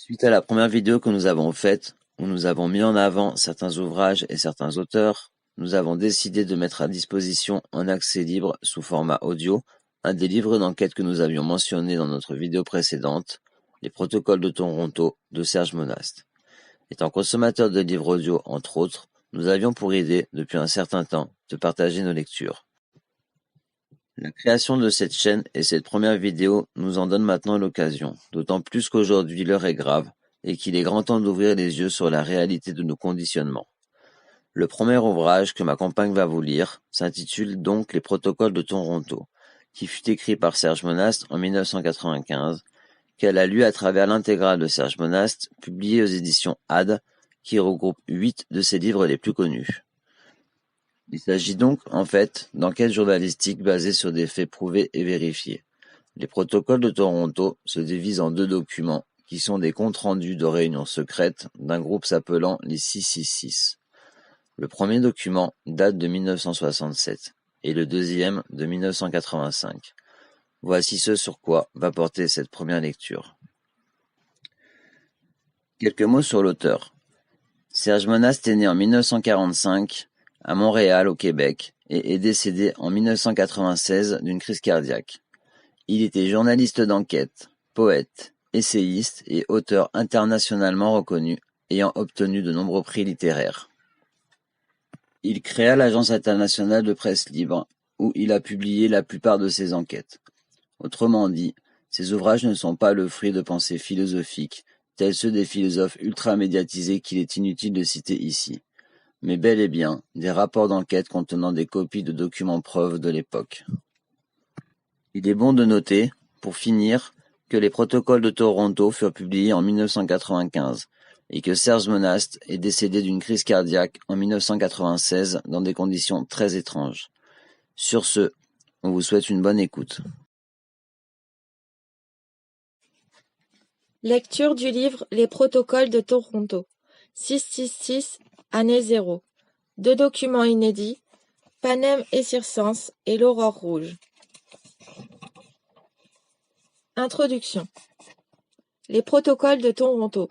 Suite à la première vidéo que nous avons faite, où nous avons mis en avant certains ouvrages et certains auteurs, nous avons décidé de mettre à disposition en accès libre sous format audio un des livres d'enquête que nous avions mentionné dans notre vidéo précédente, Les Protocoles de Toronto de Serge Monast. Étant consommateur de livres audio entre autres, nous avions pour idée, depuis un certain temps, de partager nos lectures. La création de cette chaîne et cette première vidéo nous en donne maintenant l'occasion, d'autant plus qu'aujourd'hui l'heure est grave et qu'il est grand temps d'ouvrir les yeux sur la réalité de nos conditionnements. Le premier ouvrage que ma compagne va vous lire s'intitule donc Les Protocoles de Toronto, qui fut écrit par Serge Monast en 1995, qu'elle a lu à travers l'intégrale de Serge Monast, publiée aux éditions Had, qui regroupe 8 de ses livres les plus connus. Il s'agit donc, en fait, d'enquêtes journalistiques basées sur des faits prouvés et vérifiés. Les protocoles de Toronto se divisent en 2 documents, qui sont des comptes rendus de réunions secrètes d'un groupe s'appelant les 666. Le premier document date de 1967, et le deuxième de 1985. Voici ce sur quoi va porter cette première lecture. Quelques mots sur l'auteur. Serge Monast est né en 1945, à Montréal, au Québec, et est décédé en 1996 d'une crise cardiaque. Il était journaliste d'enquête, poète, essayiste et auteur internationalement reconnu, ayant obtenu de nombreux prix littéraires. Il créa l'Agence internationale de presse libre, où il a publié la plupart de ses enquêtes. Autrement dit, ses ouvrages ne sont pas le fruit de pensées philosophiques, tels ceux des philosophes ultra-médiatisés qu'il est inutile de citer ici, mais bel et bien des rapports d'enquête contenant des copies de documents preuves de l'époque. Il est bon de noter, pour finir, que les protocoles de Toronto furent publiés en 1995 et que Serge Monast est décédé d'une crise cardiaque en 1996 dans des conditions très étranges. Sur ce, on vous souhaite une bonne écoute. Lecture du livre Les Protocoles de Toronto, 666, année 0. 2 documents inédits, Panem et Circense et l'Aurore rouge. Introduction. Les Protocoles de Toronto.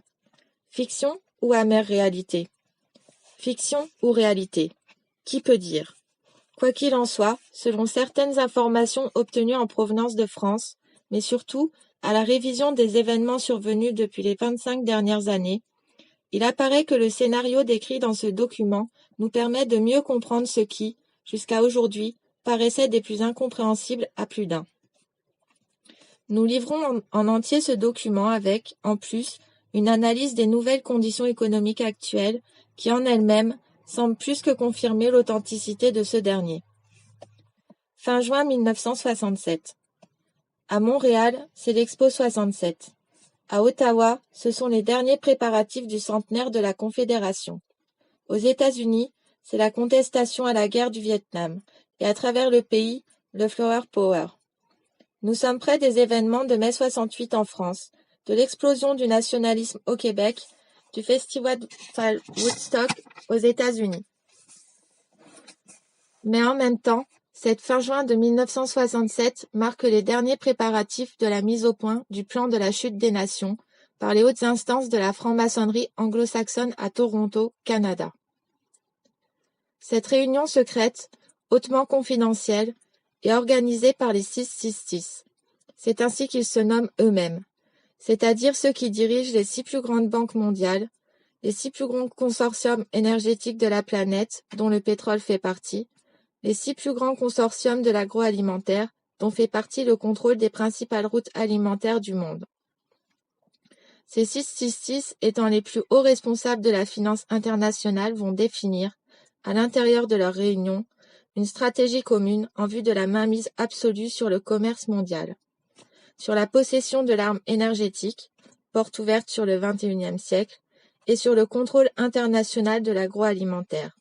Fiction ou amère réalité? Fiction ou réalité? Qui peut dire? Quoi qu'il en soit, selon certaines informations obtenues en provenance de France, mais surtout à la révision des événements survenus depuis les 25 dernières années, il apparaît que le scénario décrit dans ce document nous permet de mieux comprendre ce qui, jusqu'à aujourd'hui, paraissait des plus incompréhensibles à plus d'un. Nous livrons en entier ce document avec, en plus, une analyse des nouvelles conditions économiques actuelles qui, en elles-mêmes, semblent plus que confirmer l'authenticité de ce dernier. Fin juin 1967. À Montréal, c'est l'Expo 67. À Ottawa, ce sont les derniers préparatifs du centenaire de la Confédération. Aux États-Unis, c'est la contestation à la guerre du Vietnam, et à travers le pays, le Flower Power. Nous sommes près des événements de mai 68 en France, de l'explosion du nationalisme au Québec, du festival Woodstock aux États-Unis. Mais en même temps, cette fin juin de 1967 marque les derniers préparatifs de la mise au point du plan de la chute des nations par les hautes instances de la franc-maçonnerie anglo-saxonne à Toronto, Canada. Cette réunion secrète, hautement confidentielle, est organisée par les 666. C'est ainsi qu'ils se nomment eux-mêmes, c'est-à-dire ceux qui dirigent les 6 plus grandes banques mondiales, les 6 plus grands consortiums énergétiques de la planète, dont le pétrole fait partie, les 6 plus grands consortiums de l'agroalimentaire, dont fait partie le contrôle des principales routes alimentaires du monde. Ces 666 étant les plus hauts responsables de la finance internationale vont définir, à l'intérieur de leur réunion, une stratégie commune en vue de la mainmise absolue sur le commerce mondial, sur la possession de l'arme énergétique, porte ouverte sur le XXIe siècle, et sur le contrôle international de l'agroalimentaire,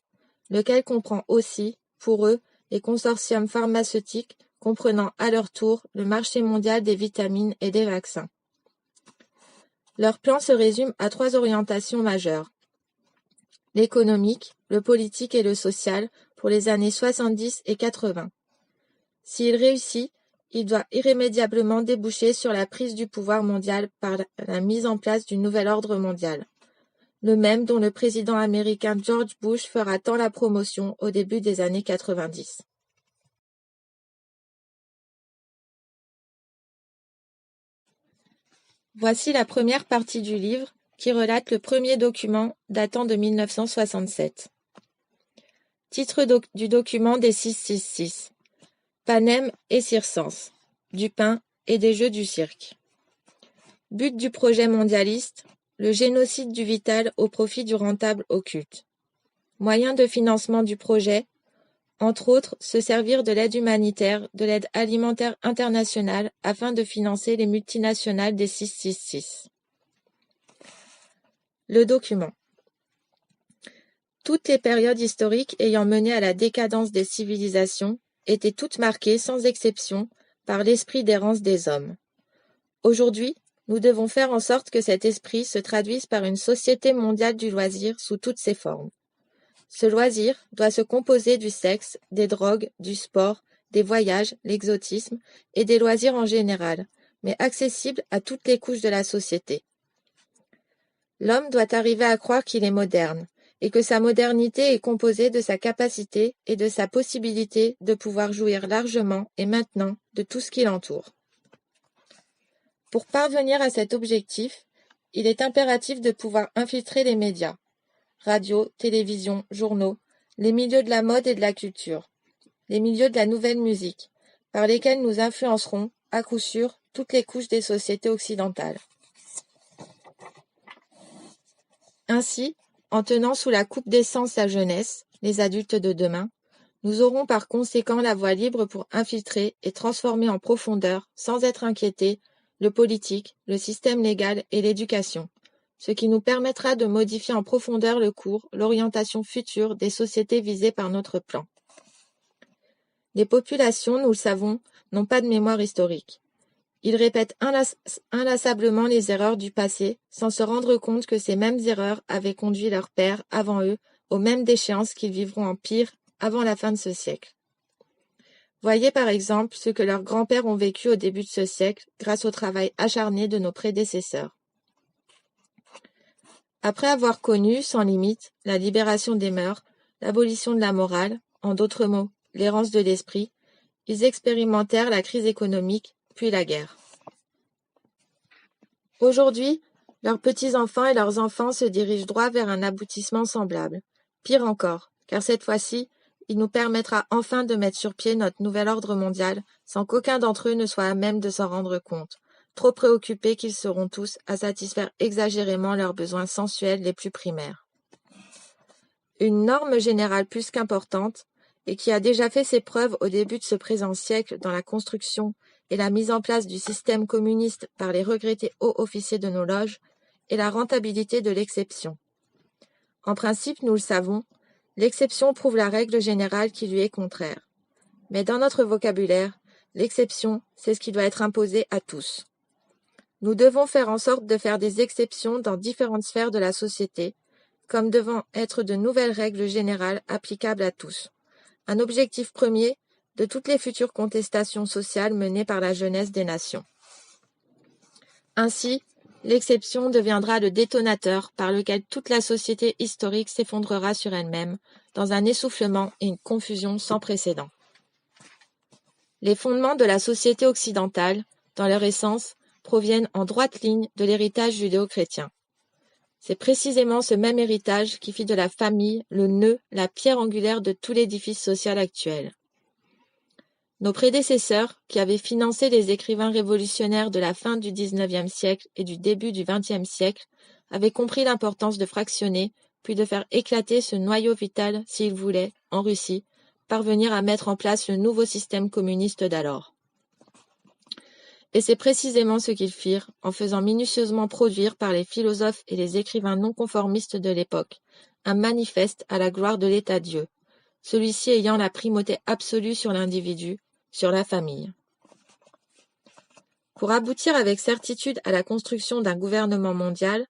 lequel comprend aussi, pour eux, les consortiums pharmaceutiques comprenant à leur tour le marché mondial des vitamines et des vaccins. Leur plan se résume à 3 orientations majeures. L'économique, le politique et le social pour les années 70 et 80. S'il réussit, il doit irrémédiablement déboucher sur la prise du pouvoir mondial par la mise en place du nouvel ordre mondial, le même dont le président américain George Bush fera tant la promotion au début des années 90. Voici la première partie du livre qui relate le premier document datant de 1967. Titre du document des 666. Panem et circenses, du pain et des jeux du cirque. But du projet mondialiste, le génocide du vital au profit du rentable occulte. Moyen de financement du projet, entre autres, se servir de l'aide humanitaire, de l'aide alimentaire internationale afin de financer les multinationales des 666. Le document. Toutes les périodes historiques ayant mené à la décadence des civilisations étaient toutes marquées, sans exception, par l'esprit d'errance des hommes. Aujourd'hui, nous devons faire en sorte que cet esprit se traduise par une société mondiale du loisir sous toutes ses formes. Ce loisir doit se composer du sexe, des drogues, du sport, des voyages, l'exotisme et des loisirs en général, mais accessible à toutes les couches de la société. L'homme doit arriver à croire qu'il est moderne, et que sa modernité est composée de sa capacité et de sa possibilité de pouvoir jouir largement et maintenant de tout ce qui l'entoure. Pour parvenir à cet objectif, il est impératif de pouvoir infiltrer les médias, radio, télévision, journaux, les milieux de la mode et de la culture, les milieux de la nouvelle musique, par lesquels nous influencerons, à coup sûr, toutes les couches des sociétés occidentales. Ainsi, en tenant sous la coupe d'essence la jeunesse, les adultes de demain, nous aurons par conséquent la voie libre pour infiltrer et transformer en profondeur, sans être inquiétés, le politique, le système légal et l'éducation, ce qui nous permettra de modifier en profondeur le cours, l'orientation future des sociétés visées par notre plan. Les populations, nous le savons, n'ont pas de mémoire historique. Ils répètent inlassablement les erreurs du passé, sans se rendre compte que ces mêmes erreurs avaient conduit leurs pères, avant eux, aux mêmes déchéances qu'ils vivront en pire avant la fin de ce siècle. Voyez par exemple ce que leurs grands-pères ont vécu au début de ce siècle grâce au travail acharné de nos prédécesseurs. Après avoir connu, sans limite, la libération des mœurs, l'abolition de la morale, en d'autres mots, l'errance de l'esprit, ils expérimentèrent la crise économique, puis la guerre. Aujourd'hui, leurs petits-enfants et leurs enfants se dirigent droit vers un aboutissement semblable. Pire encore, car cette fois-ci, il nous permettra enfin de mettre sur pied notre nouvel ordre mondial sans qu'aucun d'entre eux ne soit à même de s'en rendre compte, trop préoccupés qu'ils seront tous à satisfaire exagérément leurs besoins sensuels les plus primaires. Une norme générale plus qu'importante, et qui a déjà fait ses preuves au début de ce présent siècle dans la construction et la mise en place du système communiste par les regrettés hauts officiers de nos loges, est la rentabilité de l'exception. En principe, nous le savons, l'exception prouve la règle générale qui lui est contraire. Mais dans notre vocabulaire, l'exception, c'est ce qui doit être imposé à tous. Nous devons faire en sorte de faire des exceptions dans différentes sphères de la société, comme devant être de nouvelles règles générales applicables à tous. Un objectif premier de toutes les futures contestations sociales menées par la jeunesse des nations. Ainsi, l'exception deviendra le détonateur par lequel toute la société historique s'effondrera sur elle-même, dans un essoufflement et une confusion sans précédent. Les fondements de la société occidentale, dans leur essence, proviennent en droite ligne de l'héritage judéo-chrétien. C'est précisément ce même héritage qui fit de la famille le nœud, la pierre angulaire de tout l'édifice social actuel. Nos prédécesseurs, qui avaient financé les écrivains révolutionnaires de la fin du XIXe siècle et du début du XXe siècle, avaient compris l'importance de fractionner, puis de faire éclater ce noyau vital s'ils voulaient, en Russie, parvenir à mettre en place le nouveau système communiste d'alors. Et c'est précisément ce qu'ils firent, en faisant minutieusement produire par les philosophes et les écrivains non conformistes de l'époque, un manifeste à la gloire de l'État-Dieu, celui-ci ayant la primauté absolue sur l'individu, sur la famille. Pour aboutir avec certitude à la construction d'un gouvernement mondial,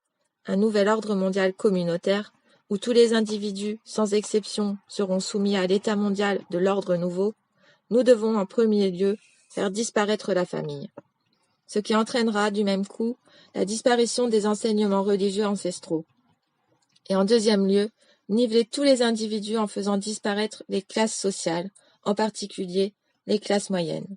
un nouvel ordre mondial communautaire, où tous les individus, sans exception, seront soumis à l'état mondial de l'ordre nouveau, nous devons en premier lieu faire disparaître la famille, ce qui entraînera du même coup la disparition des enseignements religieux ancestraux. Et en deuxième lieu, niveler tous les individus en faisant disparaître les classes sociales, en particulier les classes moyennes.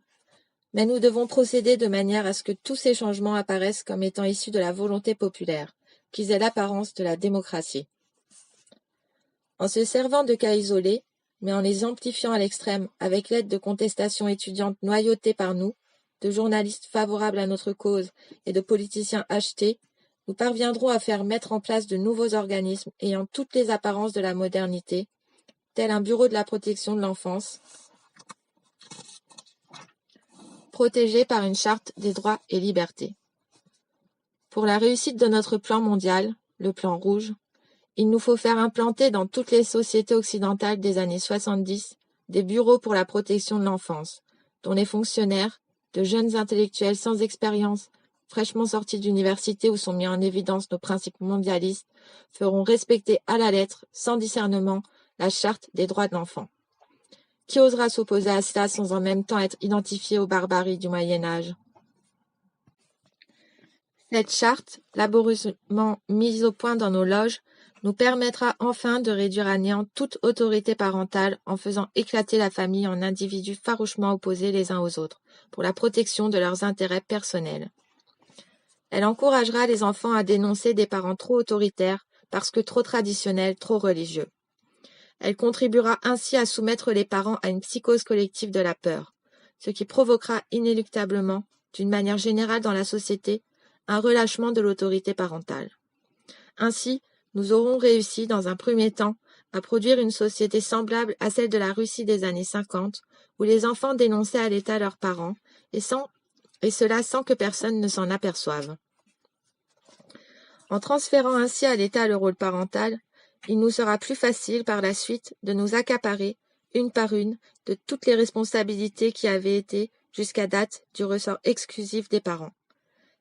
Mais nous devons procéder de manière à ce que tous ces changements apparaissent comme étant issus de la volonté populaire, qu'ils aient l'apparence de la démocratie. En se servant de cas isolés, mais en les amplifiant à l'extrême avec l'aide de contestations étudiantes noyautées par nous, de journalistes favorables à notre cause et de politiciens achetés, nous parviendrons à faire mettre en place de nouveaux organismes ayant toutes les apparences de la modernité, tel un bureau de la protection de l'enfance, protégé par une charte des droits et libertés. Pour la réussite de notre plan mondial, le plan rouge, il nous faut faire implanter dans toutes les sociétés occidentales des années 70 des bureaux pour la protection de l'enfance, dont les fonctionnaires, de jeunes intellectuels sans expérience, fraîchement sortis d'université où sont mis en évidence nos principes mondialistes, feront respecter à la lettre, sans discernement, la charte des droits de l'enfant. Qui osera s'opposer à cela sans en même temps être identifié aux barbaries du Moyen-Âge ? Cette charte, laborieusement mise au point dans nos loges, nous permettra enfin de réduire à néant toute autorité parentale en faisant éclater la famille en individus farouchement opposés les uns aux autres, pour la protection de leurs intérêts personnels. Elle encouragera les enfants à dénoncer des parents trop autoritaires parce que trop traditionnels, trop religieux. Elle contribuera ainsi à soumettre les parents à une psychose collective de la peur, ce qui provoquera inéluctablement, d'une manière générale dans la société, un relâchement de l'autorité parentale. Ainsi, nous aurons réussi, dans un premier temps, à produire une société semblable à celle de la Russie des années 50, où les enfants dénonçaient à l'État leurs parents, et cela sans que personne ne s'en aperçoive. En transférant ainsi à l'État le rôle parental, il nous sera plus facile par la suite de nous accaparer, une par une, de toutes les responsabilités qui avaient été, jusqu'à date, du ressort exclusif des parents.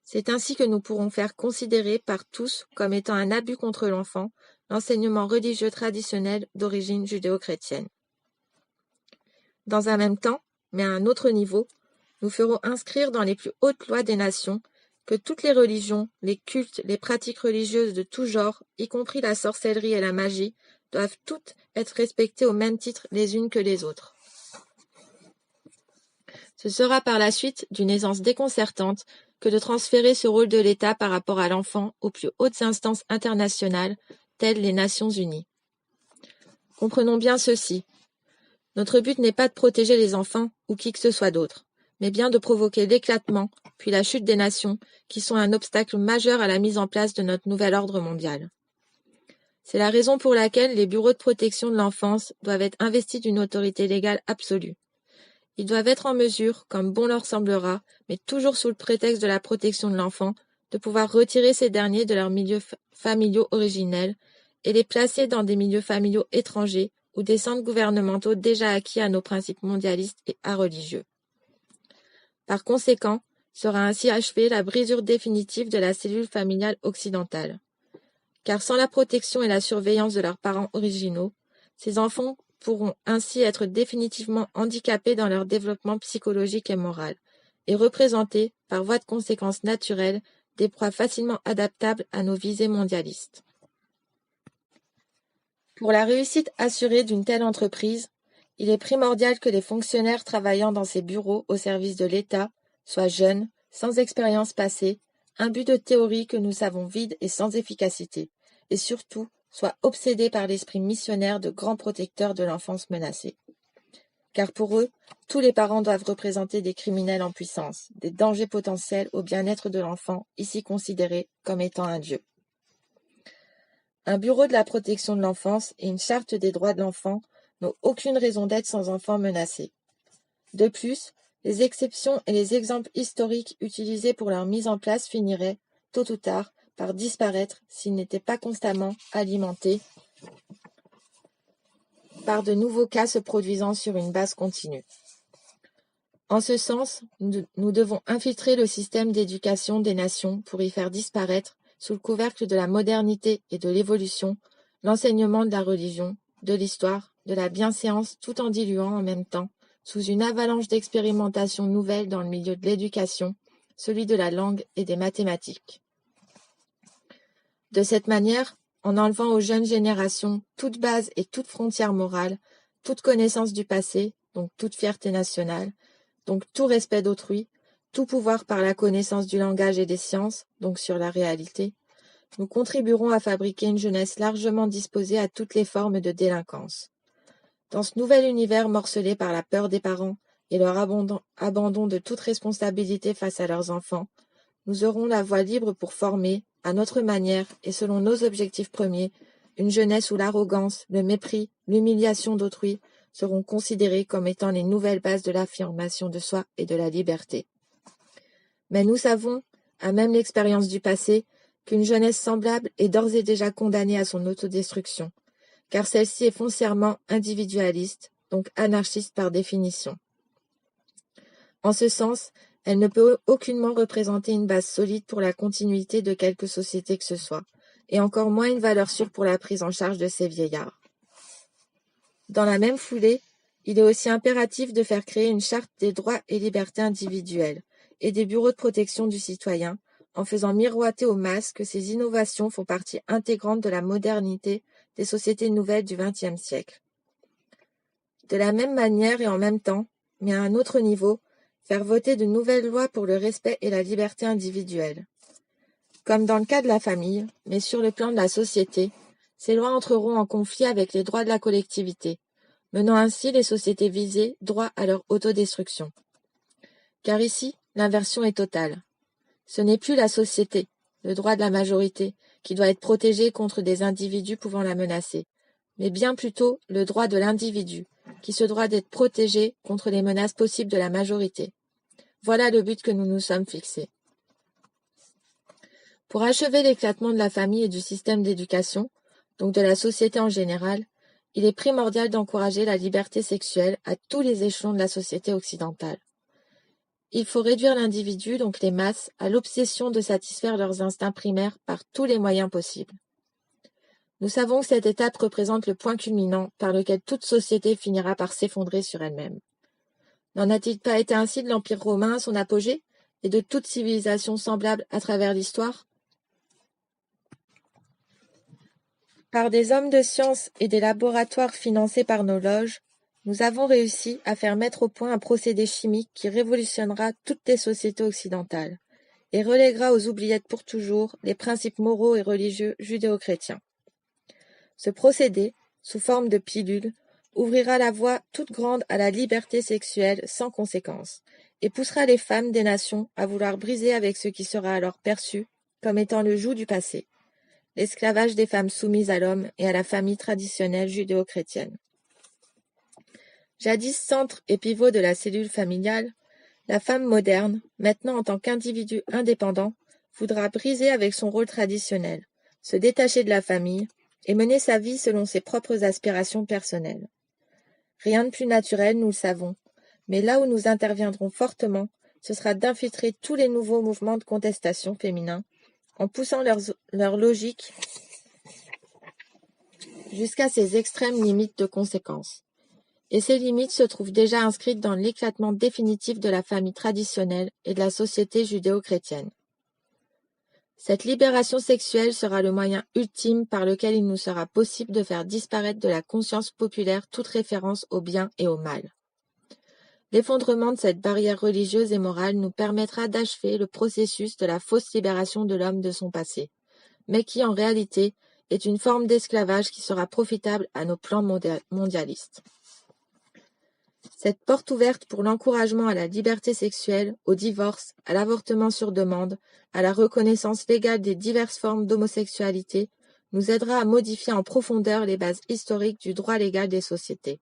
C'est ainsi que nous pourrons faire considérer par tous comme étant un abus contre l'enfant l'enseignement religieux traditionnel d'origine judéo-chrétienne. Dans un même temps, mais à un autre niveau, nous ferons inscrire dans les plus hautes lois des nations que toutes les religions, les cultes, les pratiques religieuses de tout genre, y compris la sorcellerie et la magie, doivent toutes être respectées au même titre les unes que les autres. Ce sera par la suite d'une aisance déconcertante que de transférer ce rôle de l'État par rapport à l'enfant aux plus hautes instances internationales, telles les Nations Unies. Comprenons bien ceci. Notre but n'est pas de protéger les enfants ou qui que ce soit d'autre, mais bien de provoquer l'éclatement, puis la chute des nations, qui sont un obstacle majeur à la mise en place de notre nouvel ordre mondial. C'est la raison pour laquelle les bureaux de protection de l'enfance doivent être investis d'une autorité légale absolue. Ils doivent être en mesure, comme bon leur semblera, mais toujours sous le prétexte de la protection de l'enfant, de pouvoir retirer ces derniers de leurs milieux familiaux originels et les placer dans des milieux familiaux étrangers ou des centres gouvernementaux déjà acquis à nos principes mondialistes et religieux. Par conséquent, sera ainsi achevée la brisure définitive de la cellule familiale occidentale. Car sans la protection et la surveillance de leurs parents originaux, ces enfants pourront ainsi être définitivement handicapés dans leur développement psychologique et moral, et représenter, par voie de conséquence naturelle, des proies facilement adaptables à nos visées mondialistes. Pour la réussite assurée d'une telle entreprise, il est primordial que les fonctionnaires travaillant dans ces bureaux au service de l'État soient jeunes, sans expérience passée, imbus de théories que nous savons vides et sans efficacité, et surtout soient obsédés par l'esprit missionnaire de grands protecteurs de l'enfance menacée. Car pour eux, tous les parents doivent représenter des criminels en puissance, des dangers potentiels au bien-être de l'enfant, ici considéré comme étant un dieu. Un bureau de la protection de l'enfance et une charte des droits de l'enfant n'ont aucune raison d'être sans enfants menacés. De plus, les exceptions et les exemples historiques utilisés pour leur mise en place finiraient, tôt ou tard, par disparaître s'ils n'étaient pas constamment alimentés par de nouveaux cas se produisant sur une base continue. En ce sens, nous devons infiltrer le système d'éducation des nations pour y faire disparaître, sous le couvercle de la modernité et de l'évolution, l'enseignement de la religion, de l'histoire, de la bienséance, tout en diluant en même temps sous une avalanche d'expérimentations nouvelles dans le milieu de l'éducation, celui de la langue et des mathématiques. De cette manière, en enlevant aux jeunes générations toute base et toute frontière morale, toute connaissance du passé, donc toute fierté nationale, donc tout respect d'autrui, tout pouvoir par la connaissance du langage et des sciences, donc sur la réalité, nous contribuerons à fabriquer une jeunesse largement disposée à toutes les formes de délinquance. Dans ce nouvel univers morcelé par la peur des parents et leur abandon de toute responsabilité face à leurs enfants, nous aurons la voie libre pour former, à notre manière et selon nos objectifs premiers, une jeunesse où l'arrogance, le mépris, l'humiliation d'autrui seront considérés comme étant les nouvelles bases de l'affirmation de soi et de la liberté. Mais nous savons, à même l'expérience du passé, qu'une jeunesse semblable est d'ores et déjà condamnée à son autodestruction, car celle-ci est foncièrement individualiste, donc anarchiste par définition. En ce sens, elle ne peut aucunement représenter une base solide pour la continuité de quelque société que ce soit, et encore moins une valeur sûre pour la prise en charge de ces vieillards. Dans la même foulée, il est aussi impératif de faire créer une charte des droits et libertés individuelles et des bureaux de protection du citoyen, en faisant miroiter aux masses que ces innovations font partie intégrante de la modernité des sociétés nouvelles du XXe siècle. De la même manière et en même temps, mais à un autre niveau, faire voter de nouvelles lois pour le respect et la liberté individuelle. Comme dans le cas de la famille, mais sur le plan de la société, ces lois entreront en conflit avec les droits de la collectivité, menant ainsi les sociétés visées droit à leur autodestruction. Car ici, l'inversion est totale. Ce n'est plus la société, le droit de la majorité, qui doit être protégé contre des individus pouvant la menacer, mais bien plutôt le droit de l'individu, qui se doit d'être protégé contre les menaces possibles de la majorité. Voilà le but que nous nous sommes fixés. Pour achever l'éclatement de la famille et du système d'éducation, donc de la société en général, il est primordial d'encourager la liberté sexuelle à tous les échelons de la société occidentale. Il faut réduire l'individu, donc les masses, à l'obsession de satisfaire leurs instincts primaires par tous les moyens possibles. Nous savons que cette étape représente le point culminant par lequel toute société finira par s'effondrer sur elle-même. N'en a-t-il pas été ainsi de l'Empire romain à son apogée et de toute civilisation semblable à travers l'histoire ? Par des hommes de science et des laboratoires financés par nos loges, nous avons réussi à faire mettre au point un procédé chimique qui révolutionnera toutes les sociétés occidentales et reléguera aux oubliettes pour toujours les principes moraux et religieux judéo-chrétiens. Ce procédé, sous forme de pilules, ouvrira la voie toute grande à la liberté sexuelle sans conséquence et poussera les femmes des nations à vouloir briser avec ce qui sera alors perçu comme étant le joug du passé, l'esclavage des femmes soumises à l'homme et à la famille traditionnelle judéo-chrétienne. Jadis centre et pivot de la cellule familiale, la femme moderne, maintenant en tant qu'individu indépendant, voudra briser avec son rôle traditionnel, se détacher de la famille et mener sa vie selon ses propres aspirations personnelles. Rien de plus naturel, nous le savons, mais là où nous interviendrons fortement, ce sera d'infiltrer tous les nouveaux mouvements de contestation féminins en poussant leur logique jusqu'à ses extrêmes limites de conséquences. Et ces limites se trouvent déjà inscrites dans l'éclatement définitif de la famille traditionnelle et de la société judéo-chrétienne. Cette libération sexuelle sera le moyen ultime par lequel il nous sera possible de faire disparaître de la conscience populaire toute référence au bien et au mal. L'effondrement de cette barrière religieuse et morale nous permettra d'achever le processus de la fausse libération de l'homme de son passé, mais qui en réalité est une forme d'esclavage qui sera profitable à nos plans mondialistes. Cette porte ouverte pour l'encouragement à la liberté sexuelle, au divorce, à l'avortement sur demande, à la reconnaissance légale des diverses formes d'homosexualité, nous aidera à modifier en profondeur les bases historiques du droit légal des sociétés.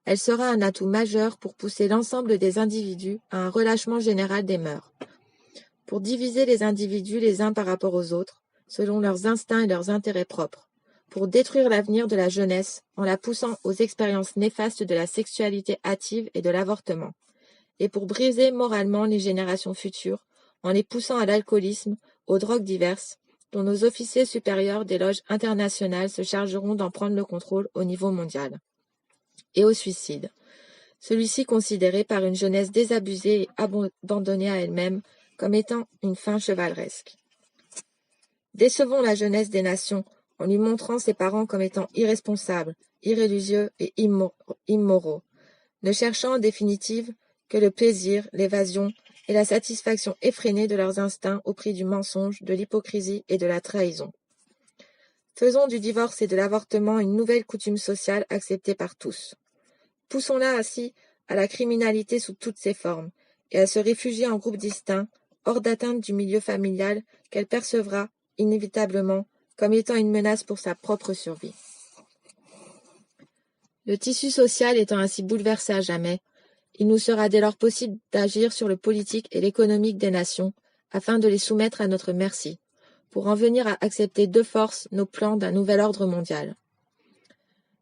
Elle sera un atout majeur pour pousser l'ensemble des individus à un relâchement général des mœurs, pour diviser les individus les uns par rapport aux autres, selon leurs instincts et leurs intérêts propres, pour détruire l'avenir de la jeunesse en la poussant aux expériences néfastes de la sexualité hâtive et de l'avortement, et pour briser moralement les générations futures en les poussant à l'alcoolisme, aux drogues diverses, dont nos officiers supérieurs des loges internationales se chargeront d'en prendre le contrôle au niveau mondial, et au suicide, celui-ci considéré par une jeunesse désabusée et abandonnée à elle-même comme étant une fin chevaleresque. Décevons la jeunesse des nations en lui montrant ses parents comme étant irresponsables, irréligieux et immoraux, ne cherchant en définitive que le plaisir, l'évasion et la satisfaction effrénée de leurs instincts au prix du mensonge, de l'hypocrisie et de la trahison. Faisons du divorce et de l'avortement une nouvelle coutume sociale acceptée par tous. Poussons-la ainsi à la criminalité sous toutes ses formes et à se réfugier en groupes distincts, hors d'atteinte du milieu familial qu'elle percevra, inévitablement, comme étant une menace pour sa propre survie. Le tissu social étant ainsi bouleversé à jamais, il nous sera dès lors possible d'agir sur le politique et l'économique des nations afin de les soumettre à notre merci, pour en venir à accepter de force nos plans d'un nouvel ordre mondial.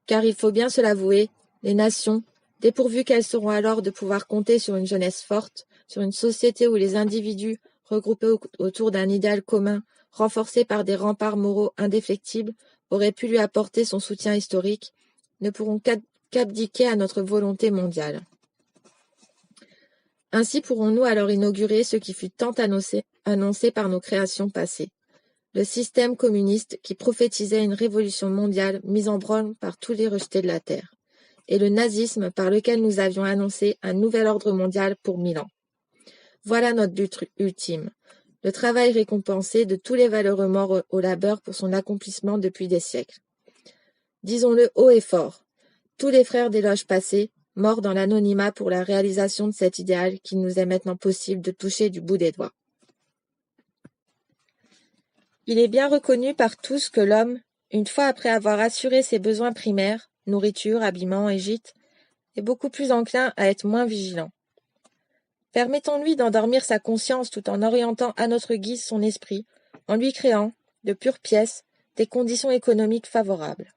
Car il faut bien se l'avouer, les nations, dépourvues qu'elles seront alors de pouvoir compter sur une jeunesse forte, sur une société où les individus, regroupés autour d'un idéal commun, renforcés par des remparts moraux indéfectibles, auraient pu lui apporter son soutien historique, ne pourront qu'abdiquer à notre volonté mondiale. Ainsi pourrons-nous alors inaugurer ce qui fut tant annoncé par nos créations passées, le système communiste qui prophétisait une révolution mondiale mise en branle par tous les rejetés de la Terre, et le nazisme par lequel nous avions annoncé un nouvel ordre mondial pour 1000 ans. Voilà notre but ultime, le travail récompensé de tous les valeureux morts au labeur pour son accomplissement depuis des siècles. Disons-le haut et fort, tous les frères des loges passées, morts dans l'anonymat pour la réalisation de cet idéal qu'il nous est maintenant possible de toucher du bout des doigts. Il est bien reconnu par tous que l'homme, une fois après avoir assuré ses besoins primaires, nourriture, habillement et gîte, est beaucoup plus enclin à être moins vigilant. Permettons-lui d'endormir sa conscience tout en orientant à notre guise son esprit, en lui créant, de pure pièce, des conditions économiques favorables.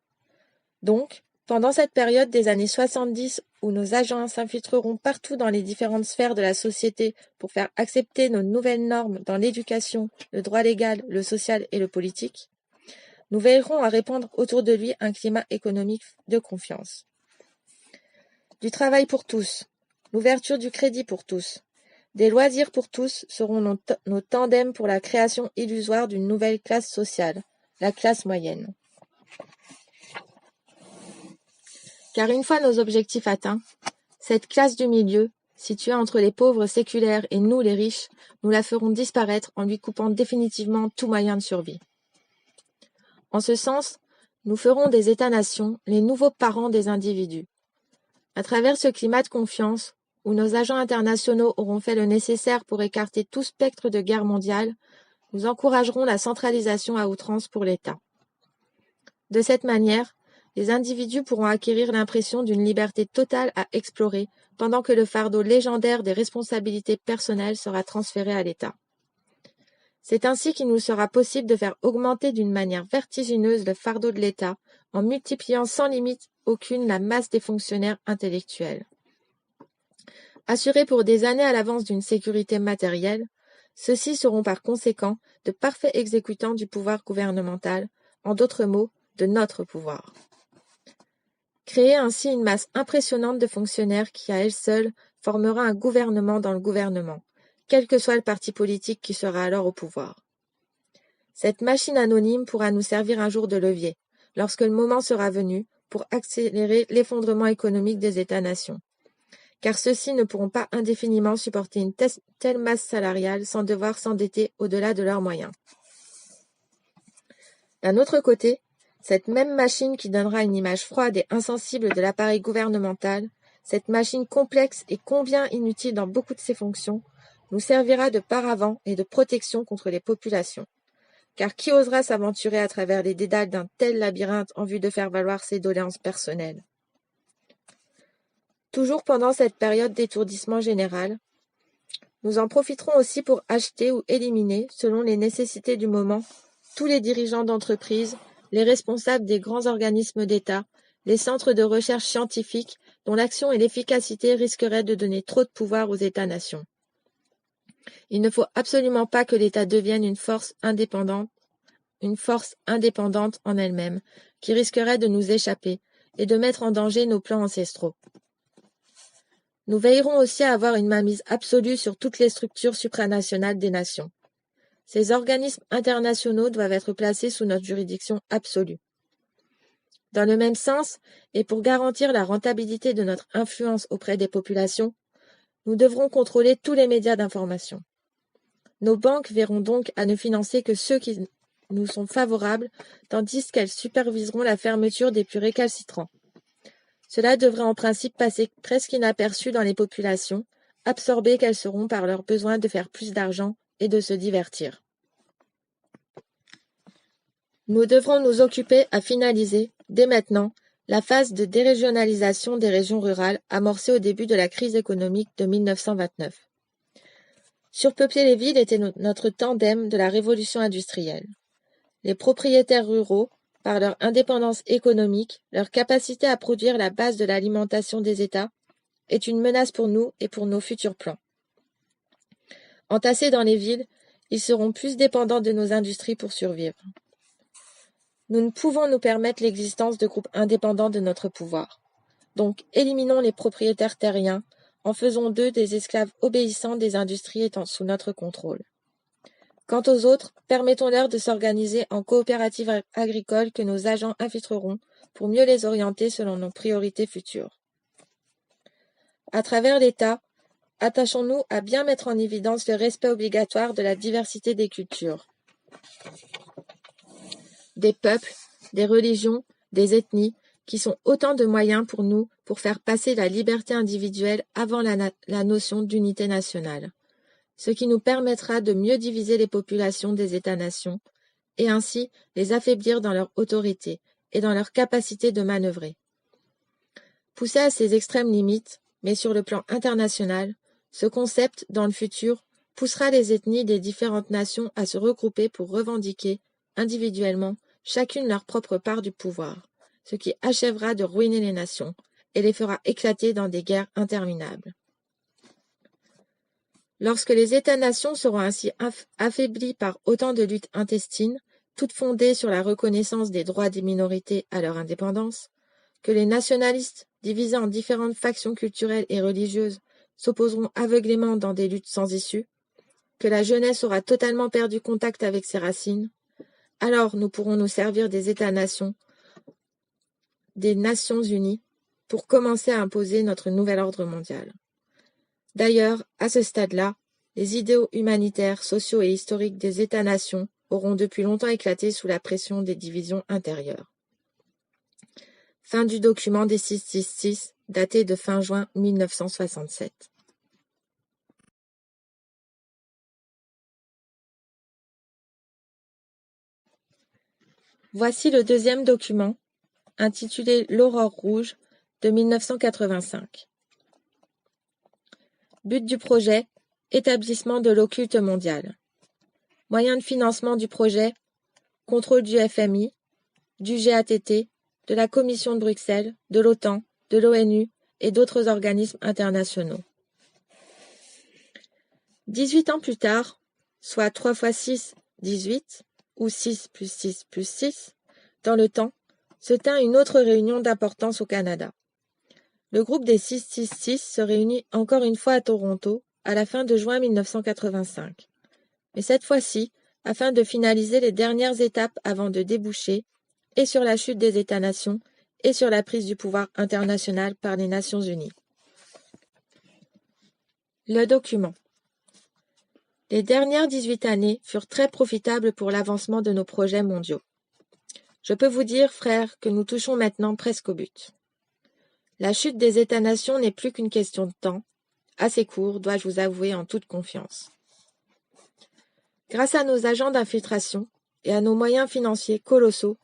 Donc, pendant cette période des années 70 où nos agents s'infiltreront partout dans les différentes sphères de la société pour faire accepter nos nouvelles normes dans l'éducation, le droit légal, le social et le politique, nous veillerons à répandre autour de lui un climat économique de confiance. Du travail pour tous, l'ouverture du crédit pour tous, des loisirs pour tous seront nos tandems pour la création illusoire d'une nouvelle classe sociale, la classe moyenne. Car une fois nos objectifs atteints, cette classe du milieu, située entre les pauvres séculaires et nous les riches, nous la ferons disparaître en lui coupant définitivement tout moyen de survie. En ce sens, nous ferons des États-nations les nouveaux parents des individus. À travers ce climat de confiance, où nos agents internationaux auront fait le nécessaire pour écarter tout spectre de guerre mondiale, nous encouragerons la centralisation à outrance pour l'État. De cette manière, les individus pourront acquérir l'impression d'une liberté totale à explorer, pendant que le fardeau légendaire des responsabilités personnelles sera transféré à l'État. C'est ainsi qu'il nous sera possible de faire augmenter d'une manière vertigineuse le fardeau de l'État, en multipliant sans limite aucune la masse des fonctionnaires intellectuels. Assurés pour des années à l'avance d'une sécurité matérielle, ceux-ci seront par conséquent de parfaits exécutants du pouvoir gouvernemental, en d'autres mots, de notre pouvoir. Créer ainsi une masse impressionnante de fonctionnaires qui, à elle seule, formera un gouvernement dans le gouvernement, quel que soit le parti politique qui sera alors au pouvoir. Cette machine anonyme pourra nous servir un jour de levier, lorsque le moment sera venu, pour accélérer l'effondrement économique des États-nations. Car ceux-ci ne pourront pas indéfiniment supporter une telle masse salariale sans devoir s'endetter au-delà de leurs moyens. D'un autre côté, cette même machine qui donnera une image froide et insensible de l'appareil gouvernemental, cette machine complexe et combien inutile dans beaucoup de ses fonctions, nous servira de paravent et de protection contre les populations. Car qui osera s'aventurer à travers les dédales d'un tel labyrinthe en vue de faire valoir ses doléances personnelles? Toujours pendant cette période d'étourdissement général, nous en profiterons aussi pour acheter ou éliminer, selon les nécessités du moment, tous les dirigeants d'entreprises, les responsables des grands organismes d'État, les centres de recherche scientifique dont l'action et l'efficacité risqueraient de donner trop de pouvoir aux États-nations. Il ne faut absolument pas que l'État devienne une force indépendante en elle-même, qui risquerait de nous échapper et de mettre en danger nos plans ancestraux. Nous veillerons aussi à avoir une mainmise absolue sur toutes les structures supranationales des nations. Ces organismes internationaux doivent être placés sous notre juridiction absolue. Dans le même sens, et pour garantir la rentabilité de notre influence auprès des populations, nous devrons contrôler tous les médias d'information. Nos banques verront donc à ne financer que ceux qui nous sont favorables, tandis qu'elles superviseront la fermeture des plus récalcitrants. Cela devrait en principe passer presque inaperçu dans les populations, absorbées qu'elles seront par leur besoin de faire plus d'argent et de se divertir. Nous devrons nous occuper à finaliser, dès maintenant, la phase de dérégionalisation des régions rurales amorcée au début de la crise économique de 1929. Surpeupler les villes était notre tandem de la révolution industrielle. Les propriétaires ruraux, par leur indépendance économique, leur capacité à produire la base de l'alimentation des États, est une menace pour nous et pour nos futurs plans. Entassés dans les villes, ils seront plus dépendants de nos industries pour survivre. Nous ne pouvons nous permettre l'existence de groupes indépendants de notre pouvoir. Donc, éliminons les propriétaires terriens en faisant d'eux des esclaves obéissants des industries étant sous notre contrôle. Quant aux autres, permettons-leur de s'organiser en coopératives agricoles que nos agents infiltreront pour mieux les orienter selon nos priorités futures. À travers l'État, attachons-nous à bien mettre en évidence le respect obligatoire de la diversité des cultures, des peuples, des religions, des ethnies, qui sont autant de moyens pour nous pour faire passer la liberté individuelle avant la notion d'unité nationale, ce qui nous permettra de mieux diviser les populations des États-nations et ainsi les affaiblir dans leur autorité et dans leur capacité de manœuvrer. Poussé à ses extrêmes limites, mais sur le plan international, ce concept, dans le futur, poussera les ethnies des différentes nations à se regrouper pour revendiquer, individuellement, chacune leur propre part du pouvoir, ce qui achèvera de ruiner les nations et les fera éclater dans des guerres interminables. Lorsque les États-nations seront ainsi affaiblis par autant de luttes intestines, toutes fondées sur la reconnaissance des droits des minorités à leur indépendance, que les nationalistes, divisés en différentes factions culturelles et religieuses, s'opposeront aveuglément dans des luttes sans issue, que la jeunesse aura totalement perdu contact avec ses racines, alors nous pourrons nous servir des États-nations, des Nations unies, pour commencer à imposer notre nouvel ordre mondial. D'ailleurs, à ce stade-là, les idéaux humanitaires, sociaux et historiques des États-nations auront depuis longtemps éclaté sous la pression des divisions intérieures. Fin du document des 666, daté de fin juin 1967. Voici le deuxième document, intitulé L'Aurore rouge, de 1985. But du projet, établissement de l'occulte mondial. Moyens de financement du projet, contrôle du FMI, du GATT, de la Commission de Bruxelles, de l'OTAN, de l'ONU et d'autres organismes internationaux. 18 ans plus tard, soit 3 x 6, 18, ou 6 plus 6 plus 6, dans le temps, se tint une autre réunion d'importance au Canada. Le groupe des 666 se réunit encore une fois à Toronto à la fin de juin 1985. Mais cette fois-ci, afin de finaliser les dernières étapes avant de déboucher, et sur la chute des États-nations, et sur la prise du pouvoir international par les Nations unies. Le document. Les dernières 18 années furent très profitables pour l'avancement de nos projets mondiaux. Je peux vous dire, frères, que nous touchons maintenant presque au but. La chute des États-nations n'est plus qu'une question de temps, assez court, dois-je vous avouer en toute confiance. Grâce à nos agents d'infiltration et à nos moyens financiers colossaux,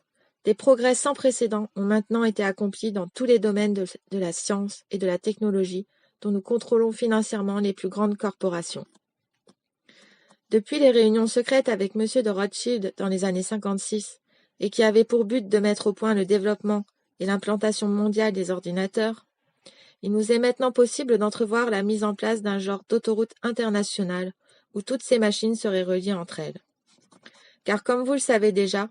des progrès sans précédent ont maintenant été accomplis dans tous les domaines de la science et de la technologie dont nous contrôlons financièrement les plus grandes corporations. Depuis les réunions secrètes avec M. de Rothschild dans les années 56, et qui avaient pour but de mettre au point le développement et l'implantation mondiale des ordinateurs, il nous est maintenant possible d'entrevoir la mise en place d'un genre d'autoroute internationale où toutes ces machines seraient reliées entre elles. Car comme vous le savez déjà,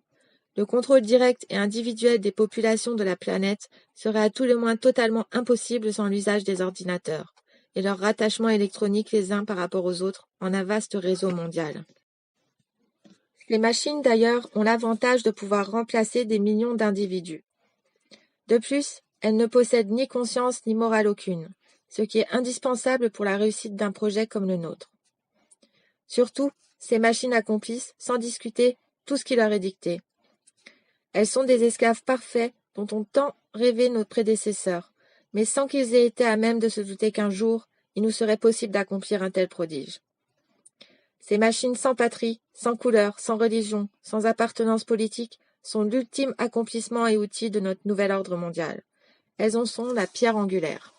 le contrôle direct et individuel des populations de la planète serait à tout le moins totalement impossible sans l'usage des ordinateurs, et leur rattachement électronique les uns par rapport aux autres en un vaste réseau mondial. Les machines d'ailleurs ont l'avantage de pouvoir remplacer des millions d'individus. De plus, elles ne possèdent ni conscience ni morale aucune, ce qui est indispensable pour la réussite d'un projet comme le nôtre. Surtout, ces machines accomplissent, sans discuter, tout ce qui leur est dicté. Elles sont des esclaves parfaits dont ont tant rêvé nos prédécesseurs, mais sans qu'ils aient été à même de se douter qu'un jour, il nous serait possible d'accomplir un tel prodige. Ces machines sans patrie, sans couleur, sans religion, sans appartenance politique, sont l'ultime accomplissement et outil de notre nouvel ordre mondial. Elles en sont la pierre angulaire.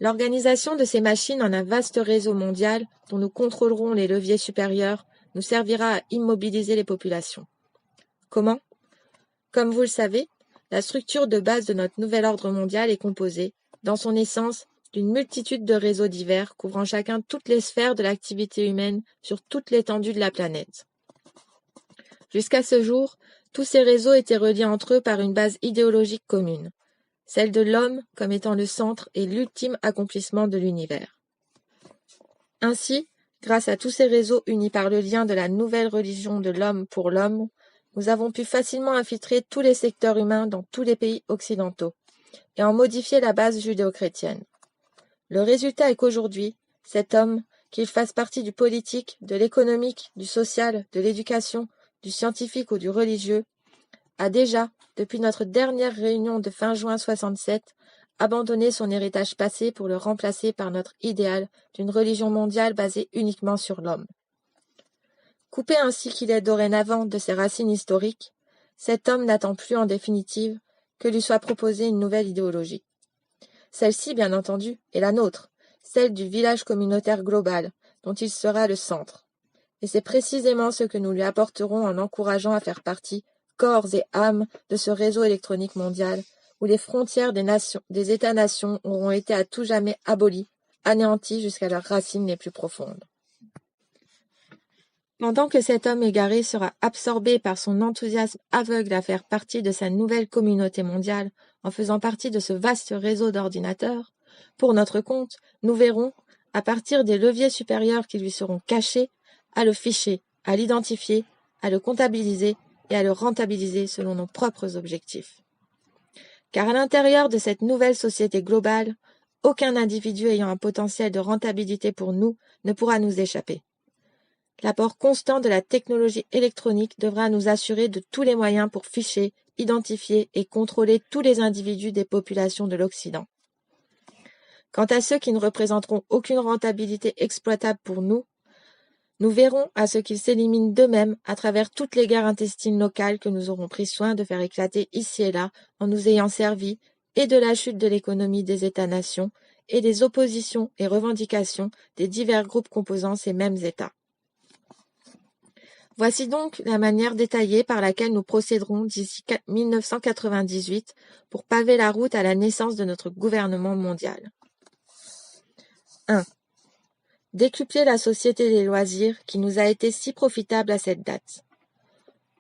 L'organisation de ces machines en un vaste réseau mondial, dont nous contrôlerons les leviers supérieurs, nous servira à immobiliser les populations. Comment ? Comme vous le savez, la structure de base de notre nouvel ordre mondial est composée, dans son essence, d'une multitude de réseaux divers couvrant chacun toutes les sphères de l'activité humaine sur toute l'étendue de la planète. Jusqu'à ce jour, tous ces réseaux étaient reliés entre eux par une base idéologique commune, celle de l'homme comme étant le centre et l'ultime accomplissement de l'univers. Ainsi, grâce à tous ces réseaux unis par le lien de la nouvelle religion de l'homme pour l'homme, nous avons pu facilement infiltrer tous les secteurs humains dans tous les pays occidentaux et en modifier la base judéo-chrétienne. Le résultat est qu'aujourd'hui, cet homme, qu'il fasse partie du politique, de l'économique, du social, de l'éducation, du scientifique ou du religieux, a déjà, depuis notre dernière réunion de fin juin 67, abandonné son héritage passé pour le remplacer par notre idéal d'une religion mondiale basée uniquement sur l'homme. Coupé ainsi qu'il est dorénavant de ses racines historiques, cet homme n'attend plus en définitive que lui soit proposée une nouvelle idéologie. Celle-ci, bien entendu, est la nôtre, celle du village communautaire global, dont il sera le centre. Et c'est précisément ce que nous lui apporterons en l'encourageant à faire partie, corps et âme, de ce réseau électronique mondial, où les frontières des États-nations auront été à tout jamais abolies, anéanties jusqu'à leurs racines les plus profondes. Pendant que cet homme égaré sera absorbé par son enthousiasme aveugle à faire partie de sa nouvelle communauté mondiale, en faisant partie de ce vaste réseau d'ordinateurs, pour notre compte, nous verrons, à partir des leviers supérieurs qui lui seront cachés, à le ficher, à l'identifier, à le comptabiliser et à le rentabiliser selon nos propres objectifs. Car à l'intérieur de cette nouvelle société globale, aucun individu ayant un potentiel de rentabilité pour nous ne pourra nous échapper. L'apport constant de la technologie électronique devra nous assurer de tous les moyens pour ficher, identifier et contrôler tous les individus des populations de l'Occident. Quant à ceux qui ne représenteront aucune rentabilité exploitable pour nous, nous verrons à ce qu'ils s'éliminent d'eux-mêmes à travers toutes les guerres intestines locales que nous aurons pris soin de faire éclater ici et là en nous ayant servi et de la chute de l'économie des États-nations et des oppositions et revendications des divers groupes composant ces mêmes États. Voici donc la manière détaillée par laquelle nous procéderons d'ici 1998 pour paver la route à la naissance de notre gouvernement mondial. 1. Décupler la société des loisirs qui nous a été si profitable à cette date.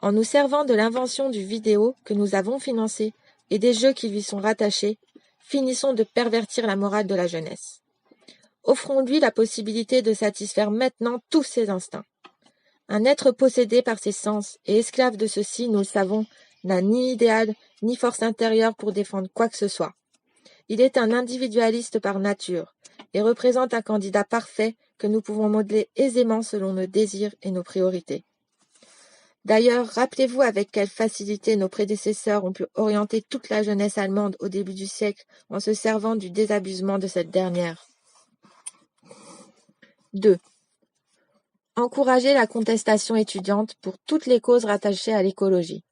En nous servant de l'invention du vidéo que nous avons financé et des jeux qui lui sont rattachés, finissons de pervertir la morale de la jeunesse. Offrons-lui la possibilité de satisfaire maintenant tous ses instincts. Un être possédé par ses sens et esclave de ceux-ci, nous le savons, n'a ni idéal ni force intérieure pour défendre quoi que ce soit. Il est un individualiste par nature et représente un candidat parfait que nous pouvons modeler aisément selon nos désirs et nos priorités. D'ailleurs, rappelez-vous avec quelle facilité nos prédécesseurs ont pu orienter toute la jeunesse allemande au début du siècle en se servant du désabusement de cette dernière. 2. Encourager la contestation étudiante pour toutes les causes rattachées à l'écologie.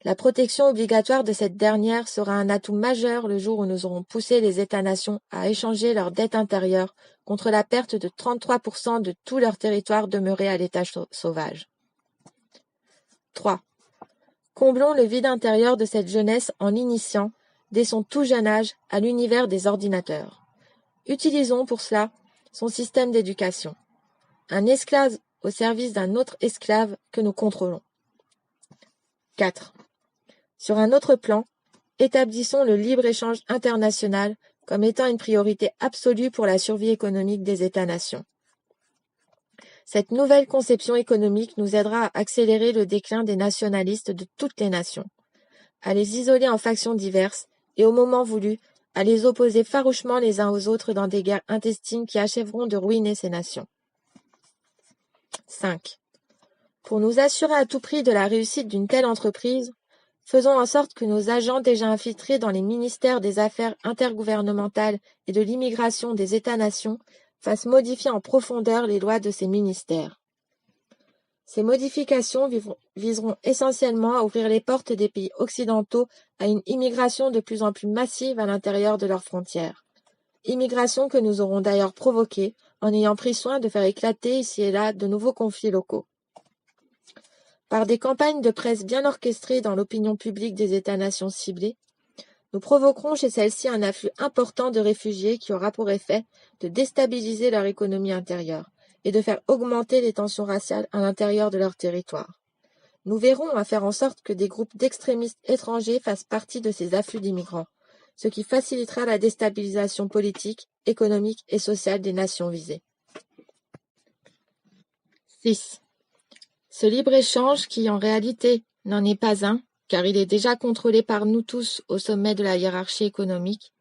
La protection obligatoire de cette dernière sera un atout majeur le jour où nous aurons poussé les États-nations à échanger leur dette intérieure contre la perte de 33% de tout leur territoire demeuré à l'état sauvage. 3. Comblons le vide intérieur de cette jeunesse en l'initiant, dès son tout jeune âge, à l'univers des ordinateurs. Utilisons pour cela son système d'éducation. Un esclave au service d'un autre esclave que nous contrôlons. 4. Sur un autre plan, établissons le libre-échange international comme étant une priorité absolue pour la survie économique des États-nations. Cette nouvelle conception économique nous aidera à accélérer le déclin des nationalistes de toutes les nations, à les isoler en factions diverses et, au moment voulu, à les opposer farouchement les uns aux autres dans des guerres intestines qui achèveront de ruiner ces nations. 5. Pour nous assurer à tout prix de la réussite d'une telle entreprise, faisons en sorte que nos agents déjà infiltrés dans les ministères des Affaires intergouvernementales et de l'immigration des États-nations fassent modifier en profondeur les lois de ces ministères. Ces modifications viseront essentiellement à ouvrir les portes des pays occidentaux à une immigration de plus en plus massive à l'intérieur de leurs frontières. Immigration que nous aurons d'ailleurs provoquée en ayant pris soin de faire éclater ici et là de nouveaux conflits locaux. Par des campagnes de presse bien orchestrées dans l'opinion publique des États-nations ciblés, nous provoquerons chez celles-ci un afflux important de réfugiés qui aura pour effet de déstabiliser leur économie intérieure et de faire augmenter les tensions raciales à l'intérieur de leur territoire. Nous verrons à faire en sorte que des groupes d'extrémistes étrangers fassent partie de ces afflux d'immigrants, ce qui facilitera la déstabilisation politique, économique et sociale des nations visées. 6. Ce libre-échange qui, en réalité, n'en est pas un, car il est déjà contrôlé par nous tous au sommet de la hiérarchie économique,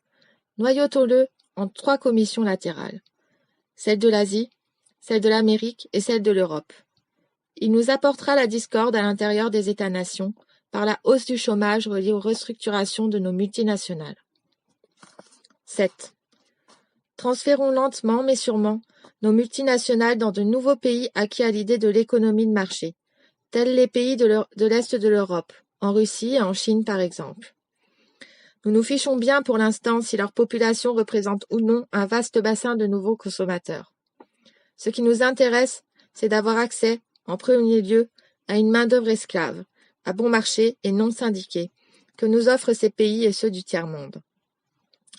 noyautons-le en 3 commissions latérales, celle de l'Asie, celle de l'Amérique et celle de l'Europe. Il nous apportera la discorde à l'intérieur des États-nations par la hausse du chômage reliée aux restructurations de nos multinationales. 7. Transférons lentement mais sûrement nos multinationales dans de nouveaux pays acquis à l'idée de l'économie de marché, tels les pays de l'Est de l'Europe, en Russie et en Chine par exemple. Nous nous fichons bien pour l'instant si leur population représente ou non un vaste bassin de nouveaux consommateurs. Ce qui nous intéresse, c'est d'avoir accès, en premier lieu, à une main-d'œuvre esclave, à bon marché et non syndiquée, que nous offrent ces pays et ceux du tiers-monde.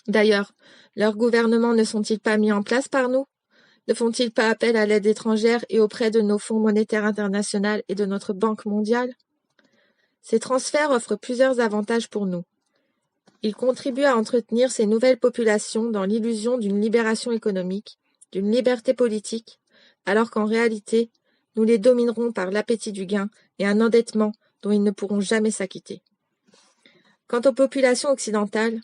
D'ailleurs, leurs gouvernements ne sont-ils pas mis en place par nous? Ne font-ils pas appel à l'aide étrangère et auprès de nos fonds monétaires internationaux et de notre Banque mondiale? Ces transferts offrent plusieurs avantages pour nous. Ils contribuent à entretenir ces nouvelles populations dans l'illusion d'une libération économique, d'une liberté politique, alors qu'en réalité, nous les dominerons par l'appétit du gain et un endettement dont ils ne pourront jamais s'acquitter. Quant aux populations occidentales,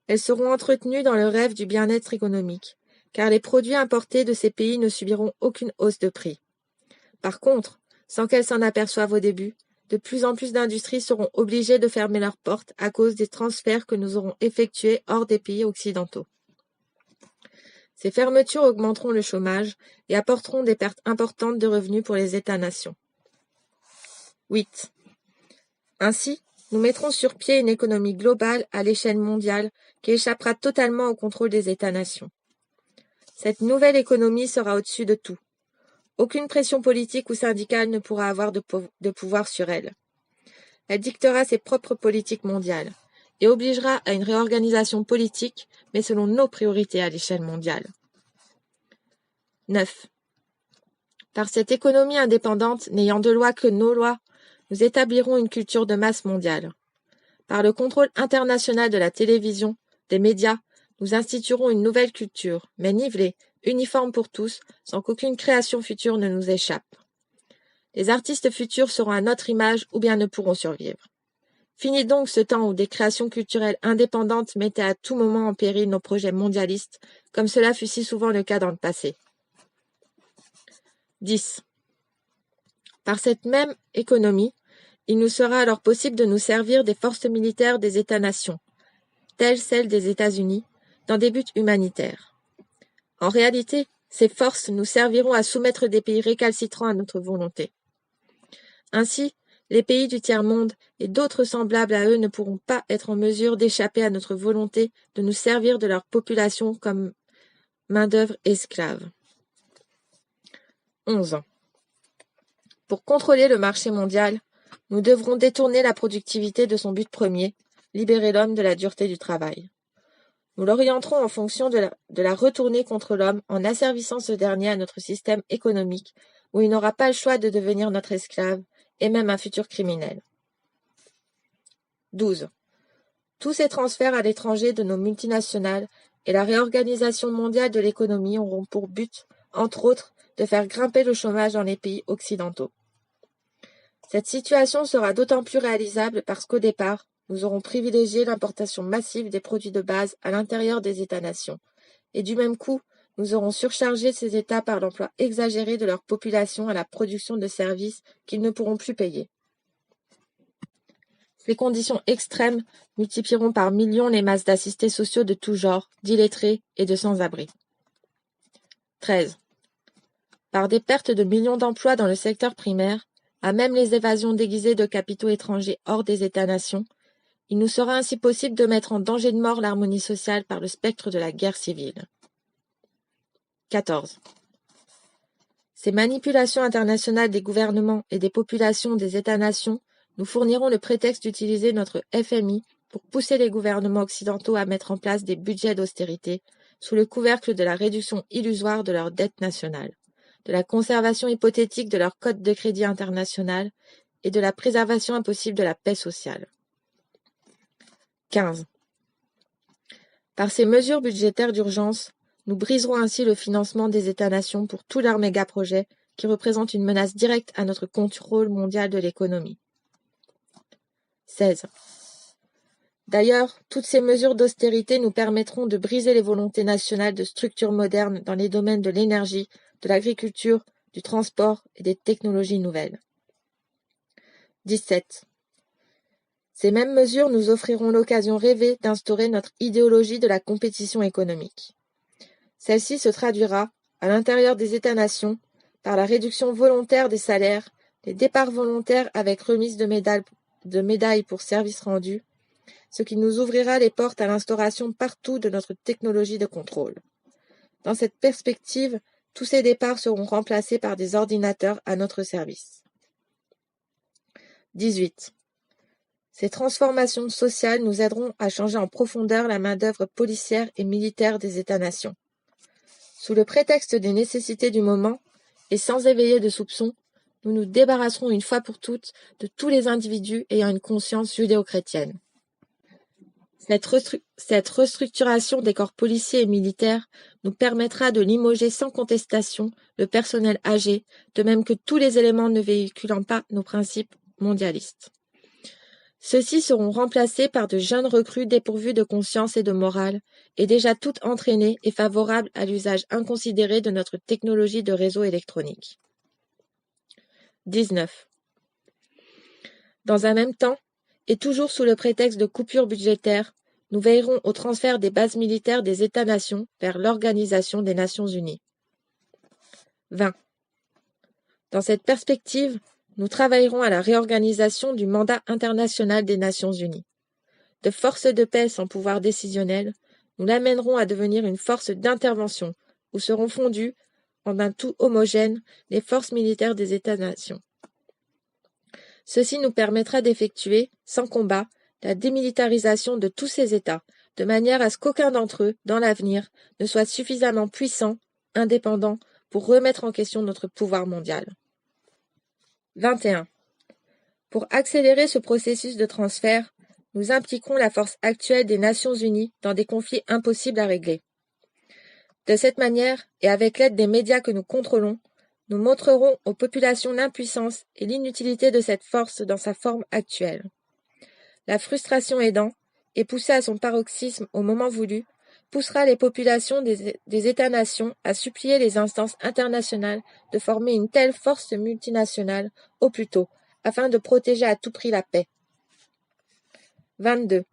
elles seront entretenues dans le rêve du bien-être économique, car les produits importés de ces pays ne subiront aucune hausse de prix. Par contre, sans qu'elles s'en aperçoivent au début, de plus en plus d'industries seront obligées de fermer leurs portes à cause des transferts que nous aurons effectués hors des pays occidentaux. Ces fermetures augmenteront le chômage et apporteront des pertes importantes de revenus pour les États-nations. 8. Ainsi, nous mettrons sur pied une économie globale à l'échelle mondiale qui échappera totalement au contrôle des États-nations. Cette nouvelle économie sera au-dessus de tout. Aucune pression politique ou syndicale ne pourra avoir de pouvoir sur elle. Elle dictera ses propres politiques mondiales et obligera à une réorganisation politique, mais selon nos priorités à l'échelle mondiale. 9. Par cette économie indépendante, n'ayant de loi que nos lois, nous établirons une culture de masse mondiale. Par le contrôle international de la télévision, des médias, nous instituerons une nouvelle culture, mais nivelée, uniforme pour tous, sans qu'aucune création future ne nous échappe. Les artistes futurs seront à notre image ou bien ne pourront survivre. Fini donc ce temps où des créations culturelles indépendantes mettaient à tout moment en péril nos projets mondialistes, comme cela fut si souvent le cas dans le passé. 10. Par cette même économie, il nous sera alors possible de nous servir des forces militaires des États-nations, telles celles des États-Unis, dans des buts humanitaires. En réalité, ces forces nous serviront à soumettre des pays récalcitrants à notre volonté. Ainsi, les pays du tiers-monde et d'autres semblables à eux ne pourront pas être en mesure d'échapper à notre volonté de nous servir de leur population comme main-d'œuvre esclave. 11. Pour contrôler le marché mondial, nous devrons détourner la productivité de son but premier, libérer l'homme de la dureté du travail. Nous l'orienterons en fonction de la retourner contre l'homme en asservissant ce dernier à notre système économique, où il n'aura pas le choix de devenir notre esclave et même un futur criminel. 12. Tous ces transferts à l'étranger de nos multinationales et la réorganisation mondiale de l'économie auront pour but, entre autres, de faire grimper le chômage dans les pays occidentaux. Cette situation sera d'autant plus réalisable parce qu'au départ, nous aurons privilégié l'importation massive des produits de base à l'intérieur des États-nations, et du même coup, nous aurons surchargé ces États par l'emploi exagéré de leur population à la production de services qu'ils ne pourront plus payer. Ces conditions extrêmes multiplieront par millions les masses d'assistés sociaux de tout genre, d'illettrés et de sans-abri. 13. Par des pertes de millions d'emplois dans le secteur primaire, à même les évasions déguisées de capitaux étrangers hors des États-nations, il nous sera ainsi possible de mettre en danger de mort l'harmonie sociale par le spectre de la guerre civile. 14. Ces manipulations internationales des gouvernements et des populations des États-nations nous fourniront le prétexte d'utiliser notre FMI pour pousser les gouvernements occidentaux à mettre en place des budgets d'austérité sous le couvercle de la réduction illusoire de leur dette nationale, de la conservation hypothétique de leur code de crédit international et de la préservation impossible de la paix sociale. 15. Par ces mesures budgétaires d'urgence, nous briserons ainsi le financement des États-nations pour tous leurs méga-projets qui représentent une menace directe à notre contrôle mondial de l'économie. 16. D'ailleurs, toutes ces mesures d'austérité nous permettront de briser les volontés nationales de structures modernes dans les domaines de l'énergie, de l'agriculture, du transport et des technologies nouvelles. 17. Ces mêmes mesures nous offriront l'occasion rêvée d'instaurer notre idéologie de la compétition économique. Celle-ci se traduira, à l'intérieur des États-nations, par la réduction volontaire des salaires, les départs volontaires avec remise de médailles pour services rendus, ce qui nous ouvrira les portes à l'instauration partout de notre technologie de contrôle. Dans cette perspective, tous ces départs seront remplacés par des ordinateurs à notre service. 18. Ces transformations sociales nous aideront à changer en profondeur la main-d'œuvre policière et militaire des États-nations. Sous le prétexte des nécessités du moment, et sans éveiller de soupçons, nous nous débarrasserons une fois pour toutes de tous les individus ayant une conscience judéo-chrétienne. Cette restructuration des corps policiers et militaires nous permettra de limoger sans contestation le personnel âgé, de même que tous les éléments ne véhiculant pas nos principes mondialistes. Ceux-ci seront remplacés par de jeunes recrues dépourvues de conscience et de morale, et déjà toutes entraînées et favorables à l'usage inconsidéré de notre technologie de réseau électronique. 19. Dans un même temps, et toujours sous le prétexte de coupures budgétaires, nous veillerons au transfert des bases militaires des États-nations vers l'Organisation des Nations Unies. 20. Dans cette perspective, nous travaillerons à la réorganisation du mandat international des Nations Unies. De force de paix sans pouvoir décisionnel, nous l'amènerons à devenir une force d'intervention où seront fondues, en un tout homogène, les forces militaires des États-nations. Ceci nous permettra d'effectuer, sans combat, la démilitarisation de tous ces États, de manière à ce qu'aucun d'entre eux, dans l'avenir, ne soit suffisamment puissant, indépendant, pour remettre en question notre pouvoir mondial. 21. Pour accélérer ce processus de transfert, nous impliquerons la force actuelle des Nations Unies dans des conflits impossibles à régler. De cette manière, et avec l'aide des médias que nous contrôlons, nous montrerons aux populations l'impuissance et l'inutilité de cette force dans sa forme actuelle. La frustration aidant, et poussée à son paroxysme au moment voulu, poussera les populations des États-nations à supplier les instances internationales de former une telle force multinationale au plus tôt, afin de protéger à tout prix la paix. 22.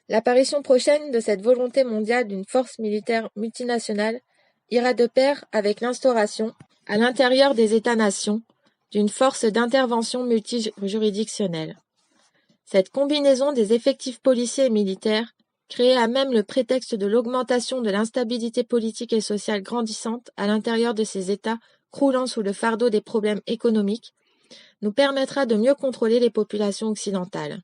L'apparition prochaine de cette volonté mondiale d'une force militaire multinationale ira de pair avec l'instauration, à l'intérieur des États-nations, d'une force d'intervention multijuridictionnelle. Cette combinaison des effectifs policiers et militaires, créée à même le prétexte de l'augmentation de l'instabilité politique et sociale grandissante à l'intérieur de ces États croulant sous le fardeau des problèmes économiques, nous permettra de mieux contrôler les populations occidentales.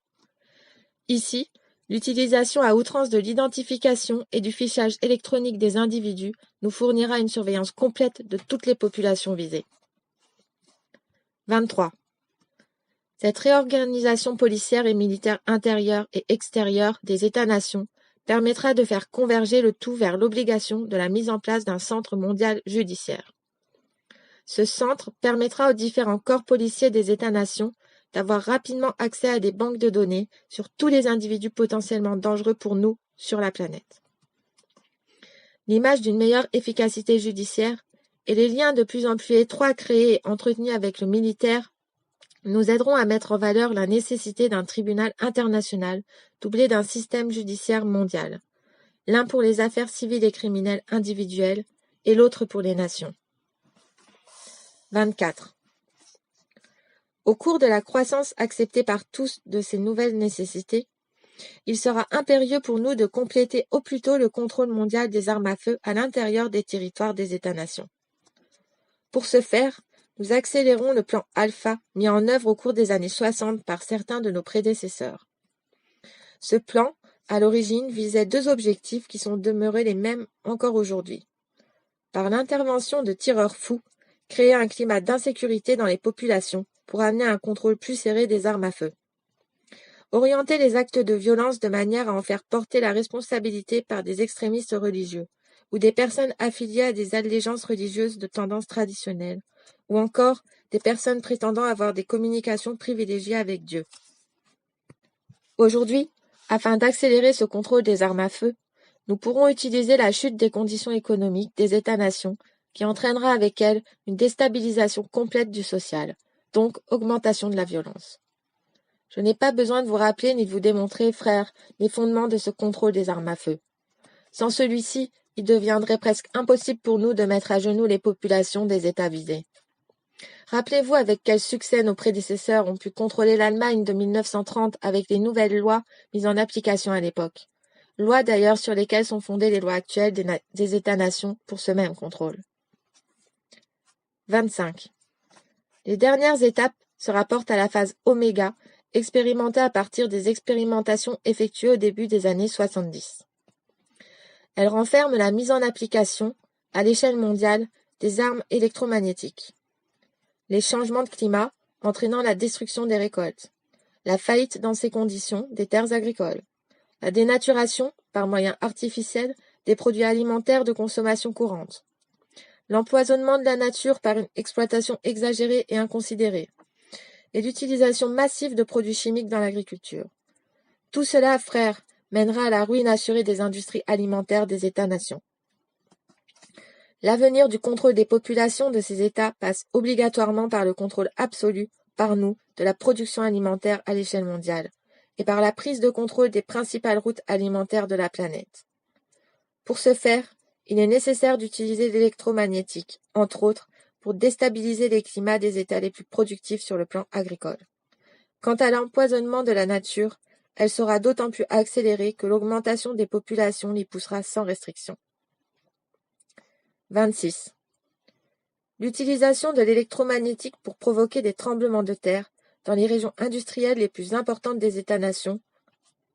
Ici, l'utilisation à outrance de l'identification et du fichage électronique des individus nous fournira une surveillance complète de toutes les populations visées. 23. Cette réorganisation policière et militaire intérieure et extérieure des États-nations permettra de faire converger le tout vers l'obligation de la mise en place d'un centre mondial judiciaire. Ce centre permettra aux différents corps policiers des États-nations d'avoir rapidement accès à des banques de données sur tous les individus potentiellement dangereux pour nous sur la planète. L'image d'une meilleure efficacité judiciaire et les liens de plus en plus étroits créés et entretenus avec le militaire nous aideront à mettre en valeur la nécessité d'un tribunal international doublé d'un système judiciaire mondial, l'un pour les affaires civiles et criminelles individuelles et l'autre pour les nations. 24. Au cours de la croissance acceptée par tous de ces nouvelles nécessités, il sera impérieux pour nous de compléter au plus tôt le contrôle mondial des armes à feu à l'intérieur des territoires des États-nations. Pour ce faire, nous accélérons le plan Alpha mis en œuvre au cours des années 60 par certains de nos prédécesseurs. Ce plan, à l'origine, visait deux objectifs qui sont demeurés les mêmes encore aujourd'hui. Par l'intervention de tireurs fous, créer un climat d'insécurité dans les populations pour amener un contrôle plus serré des armes à feu. Orienter les actes de violence de manière à en faire porter la responsabilité par des extrémistes religieux ou des personnes affiliées à des allégeances religieuses de tendance traditionnelle, ou encore des personnes prétendant avoir des communications privilégiées avec Dieu. Aujourd'hui, afin d'accélérer ce contrôle des armes à feu, nous pourrons utiliser la chute des conditions économiques des États-nations qui entraînera avec elle une déstabilisation complète du social, donc augmentation de la violence. Je n'ai pas besoin de vous rappeler ni de vous démontrer, frères, les fondements de ce contrôle des armes à feu. Sans celui-ci, il deviendrait presque impossible pour nous de mettre à genoux les populations des États visés. Rappelez-vous avec quel succès nos prédécesseurs ont pu contrôler l'Allemagne de 1930 avec les nouvelles lois mises en application à l'époque. Lois d'ailleurs sur lesquelles sont fondées les lois actuelles des États-nations pour ce même contrôle. 25. Les dernières étapes se rapportent à la phase oméga, expérimentée à partir des expérimentations effectuées au début des années 70. Elle renferme la mise en application, à l'échelle mondiale, des armes électromagnétiques. Les changements de climat entraînant la destruction des récoltes, la faillite dans ces conditions des terres agricoles, la dénaturation, par moyens artificiels, des produits alimentaires de consommation courante, l'empoisonnement de la nature par une exploitation exagérée et inconsidérée, et l'utilisation massive de produits chimiques dans l'agriculture. Tout cela, frères, mènera à la ruine assurée des industries alimentaires des États-nations. L'avenir du contrôle des populations de ces États passe obligatoirement par le contrôle absolu, par nous, de la production alimentaire à l'échelle mondiale, et par la prise de contrôle des principales routes alimentaires de la planète. Pour ce faire, il est nécessaire d'utiliser l'électromagnétique, entre autres, pour déstabiliser les climats des États les plus productifs sur le plan agricole. Quant à l'empoisonnement de la nature, elle sera d'autant plus accélérée que l'augmentation des populations l'y poussera sans restriction. 26. L'utilisation de l'électromagnétique pour provoquer des tremblements de terre dans les régions industrielles les plus importantes des États-nations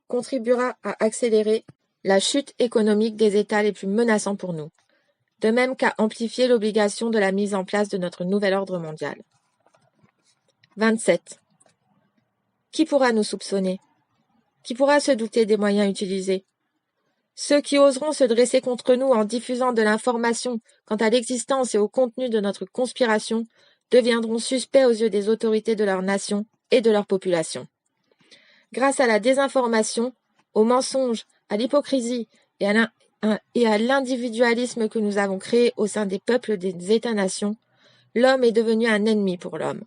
contribuera à accélérer la chute économique des États les plus menaçants pour nous, de même qu'à amplifier l'obligation de la mise en place de notre nouvel ordre mondial. 27. Qui pourra nous soupçonner? Qui pourra se douter des moyens utilisés? Ceux qui oseront se dresser contre nous en diffusant de l'information quant à l'existence et au contenu de notre conspiration deviendront suspects aux yeux des autorités de leur nation et de leur population. Grâce à la désinformation, au mensonge, à l'hypocrisie et à l'individualisme que nous avons créé au sein des peuples des États-nations, l'homme est devenu un ennemi pour l'homme.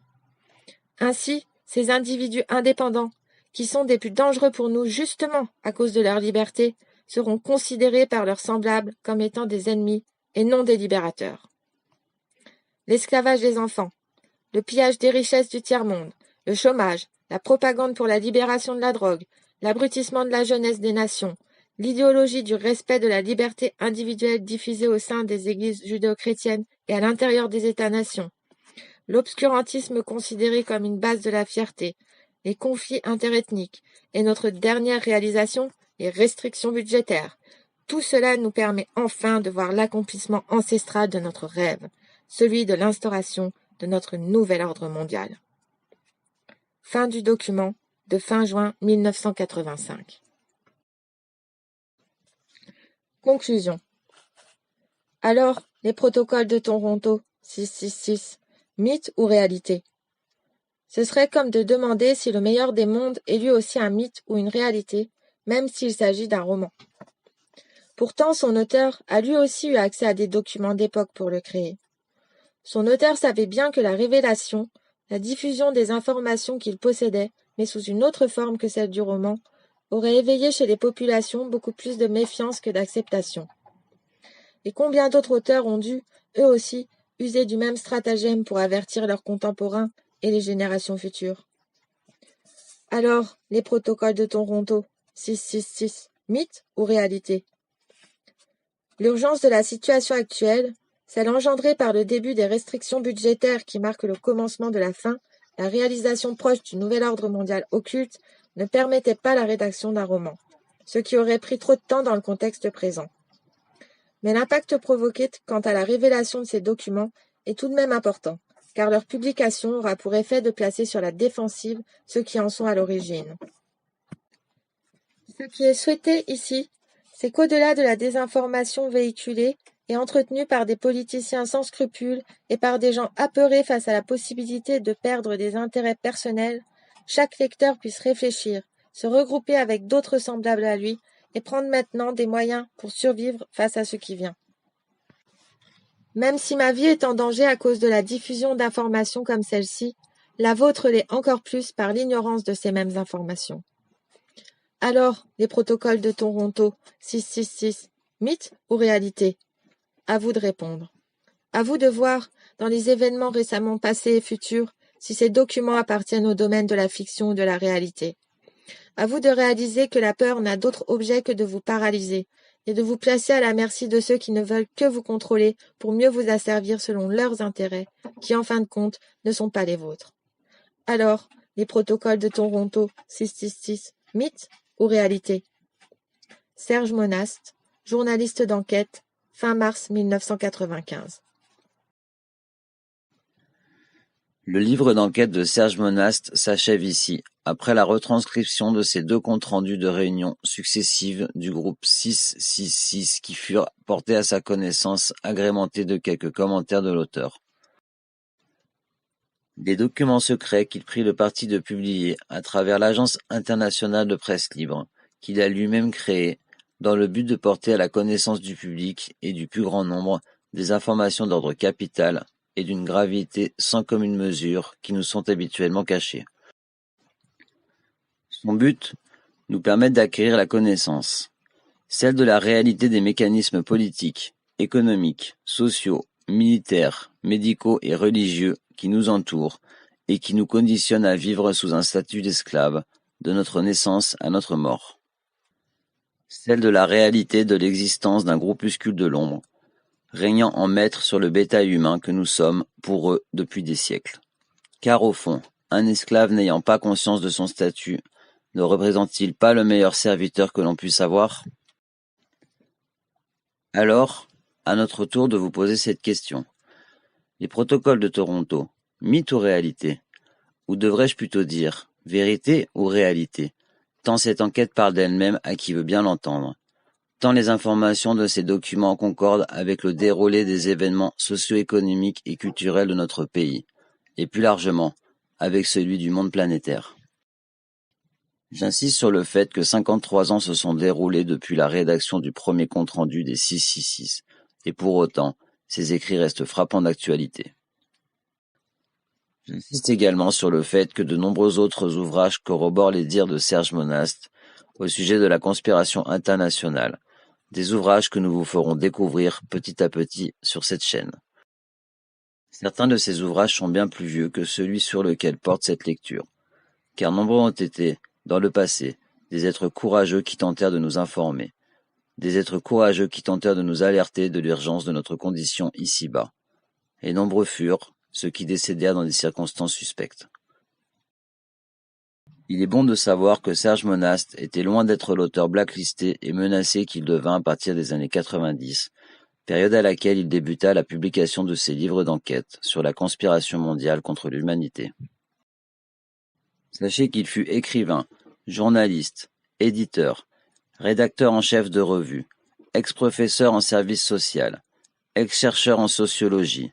Ainsi, ces individus indépendants, qui sont des plus dangereux pour nous justement à cause de leur liberté, seront considérés par leurs semblables comme étant des ennemis et non des libérateurs. L'esclavage des enfants, le pillage des richesses du tiers-monde, le chômage, la propagande pour la libération de la drogue, l'abrutissement de la jeunesse des nations, l'idéologie du respect de la liberté individuelle diffusée au sein des églises judéo-chrétiennes et à l'intérieur des États-nations, l'obscurantisme considéré comme une base de la fierté, les conflits interethniques et notre dernière réalisation, les restrictions budgétaires. Tout cela nous permet enfin de voir l'accomplissement ancestral de notre rêve, celui de l'instauration de notre nouvel ordre mondial. Fin du document de fin juin 1985. Conclusion. Alors, les protocoles de Toronto 666, mythe ou réalité? Ce serait comme de demander si le meilleur des mondes est lui aussi un mythe ou une réalité, même s'il s'agit d'un roman. Pourtant, son auteur a lui aussi eu accès à des documents d'époque pour le créer. Son auteur savait bien que la révélation, la diffusion des informations qu'il possédait, mais sous une autre forme que celle du roman, aurait éveillé chez les populations beaucoup plus de méfiance que d'acceptation. Et combien d'autres auteurs ont dû, eux aussi, user du même stratagème pour avertir leurs contemporains et les générations futures. Alors, les protocoles de Toronto 666, mythe ou réalité? L'urgence de la situation actuelle, celle engendrée par le début des restrictions budgétaires qui marquent le commencement de la fin, la réalisation proche du nouvel ordre mondial occulte, ne permettait pas la rédaction d'un roman, ce qui aurait pris trop de temps dans le contexte présent. Mais l'impact provoqué quant à la révélation de ces documents est tout de même important, car leur publication aura pour effet de placer sur la défensive ceux qui en sont à l'origine. Ce qui est souhaité ici, c'est qu'au-delà de la désinformation véhiculée et entretenue par des politiciens sans scrupules et par des gens apeurés face à la possibilité de perdre des intérêts personnels, chaque lecteur puisse réfléchir, se regrouper avec d'autres semblables à lui et prendre maintenant des moyens pour survivre face à ce qui vient. Même si ma vie est en danger à cause de la diffusion d'informations comme celle-ci, la vôtre l'est encore plus par l'ignorance de ces mêmes informations. Alors, les protocoles de Toronto 666, mythe ou réalité? À vous de répondre. À vous de voir, dans les événements récemment passés et futurs, si ces documents appartiennent au domaine de la fiction ou de la réalité. À vous de réaliser que la peur n'a d'autre objet que de vous paralyser et de vous placer à la merci de ceux qui ne veulent que vous contrôler pour mieux vous asservir selon leurs intérêts, qui en fin de compte ne sont pas les vôtres. Alors, les protocoles de Toronto 666, mythe ou réalité? Serge Monast, journaliste d'enquête, fin mars 1995. Le livre d'enquête de Serge Monast s'achève ici, après la retranscription de ces deux comptes rendus de réunions successives du groupe 666 qui furent portés à sa connaissance, agrémentés de quelques commentaires de l'auteur. Des documents secrets qu'il prit le parti de publier à travers l'Agence internationale de presse libre, qu'il a lui-même créée, dans le but de porter à la connaissance du public et du plus grand nombre des informations d'ordre capital et d'une gravité sans commune mesure qui nous sont habituellement cachées. Son but, nous permettre d'acquérir la connaissance, celle de la réalité des mécanismes politiques, économiques, sociaux, militaires, médicaux et religieux qui nous entourent et qui nous conditionnent à vivre sous un statut d'esclave, de notre naissance à notre mort. Celle de la réalité de l'existence d'un groupuscule de l'ombre, régnant en maître sur le bétail humain que nous sommes pour eux depuis des siècles. Car au fond, un esclave n'ayant pas conscience de son statut, ne représente-t-il pas le meilleur serviteur que l'on puisse avoir? Alors, à notre tour de vous poser cette question. Les protocoles de Toronto, mythe ou réalité? Ou devrais-je plutôt dire, vérité ou réalité? Tant cette enquête parle d'elle-même à qui veut bien l'entendre. Tant les informations de ces documents concordent avec le déroulé des événements socio-économiques et culturels de notre pays, et plus largement, avec celui du monde planétaire. J'insiste sur le fait que 53 ans se sont déroulés depuis la rédaction du premier compte-rendu des 666, et pour autant, ces écrits restent frappants d'actualité. J'insiste également sur le fait que de nombreux autres ouvrages corroborent les dires de Serge Monast au sujet de la conspiration internationale, des ouvrages que nous vous ferons découvrir petit à petit sur cette chaîne. Certains de ces ouvrages sont bien plus vieux que celui sur lequel porte cette lecture, car nombreux ont été, dans le passé, des êtres courageux qui tentèrent de nous informer, des êtres courageux qui tentèrent de nous alerter de l'urgence de notre condition ici-bas, et nombreux furent ceux qui décédèrent dans des circonstances suspectes. Il est bon de savoir que Serge Monast était loin d'être l'auteur blacklisté et menacé qu'il devint à partir des années 90, période à laquelle il débuta la publication de ses livres d'enquête sur la conspiration mondiale contre l'humanité. Sachez qu'il fut écrivain, journaliste, éditeur, rédacteur en chef de revues, ex-professeur en service social, ex-chercheur en sociologie,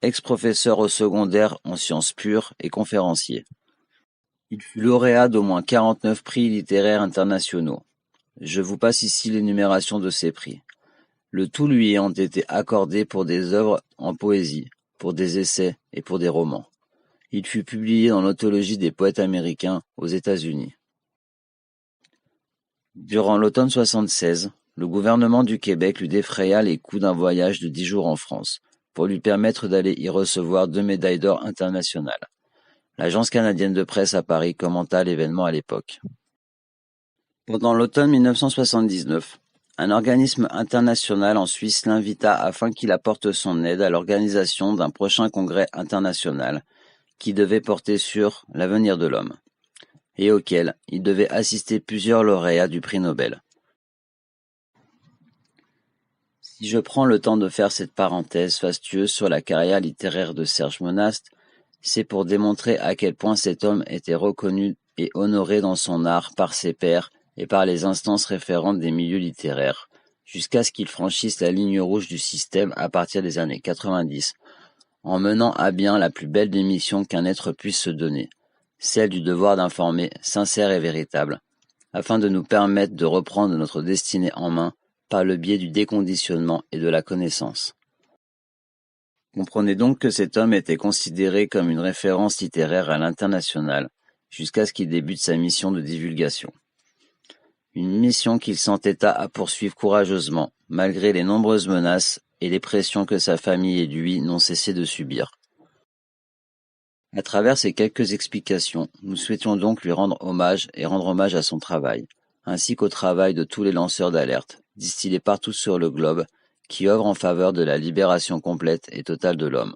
ex-professeur au secondaire en sciences pures et conférencier. Il fut lauréat d'au moins 49 prix littéraires internationaux. Je vous passe ici l'énumération de ces prix. Le tout lui ayant été accordé pour des œuvres en poésie, pour des essais et pour des romans. Il fut publié dans l'Anthologie des poètes américains aux États-Unis. Durant l'automne 76, le gouvernement du Québec lui défraya les coûts d'un voyage de 10 jours en France, pour lui permettre d'aller y recevoir 2 médailles d'or internationales. L'Agence canadienne de presse à Paris commenta l'événement à l'époque. Pendant l'automne 1979, un organisme international en Suisse l'invita afin qu'il apporte son aide à l'organisation d'un prochain congrès international qui devait porter sur l'avenir de l'homme, et auquel il devait assister plusieurs lauréats du prix Nobel. Si je prends le temps de faire cette parenthèse fastueuse sur la carrière littéraire de Serge Monast, c'est pour démontrer à quel point cet homme était reconnu et honoré dans son art par ses pairs et par les instances référentes des milieux littéraires, jusqu'à ce qu'il franchisse la ligne rouge du système à partir des années 90, en menant à bien la plus belle des missions qu'un être puisse se donner, celle du devoir d'informer, sincère et véritable, afin de nous permettre de reprendre notre destinée en main par le biais du déconditionnement et de la connaissance. Comprenez donc que cet homme était considéré comme une référence littéraire à l'international, jusqu'à ce qu'il débute sa mission de divulgation. Une mission qu'il s'entêta à poursuivre courageusement, malgré les nombreuses menaces et les pressions que sa famille et lui n'ont cessé de subir. À travers ces quelques explications, nous souhaitions donc lui rendre hommage et rendre hommage à son travail, ainsi qu'au travail de tous les lanceurs d'alerte, distillés partout sur le globe, qui œuvrent en faveur de la libération complète et totale de l'homme.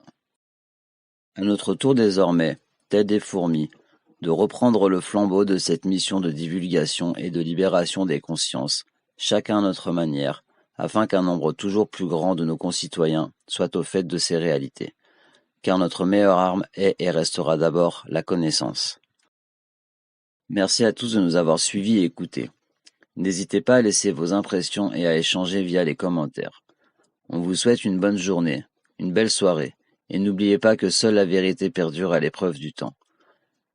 À notre tour désormais, tels des fourmis, de reprendre le flambeau de cette mission de divulgation et de libération des consciences, chacun à notre manière, afin qu'un nombre toujours plus grand de nos concitoyens soit au fait de ces réalités. Car notre meilleure arme est et restera d'abord la connaissance. Merci à tous de nous avoir suivis et écoutés. N'hésitez pas à laisser vos impressions et à échanger via les commentaires. On vous souhaite une bonne journée, une belle soirée, et n'oubliez pas que seule la vérité perdure à l'épreuve du temps.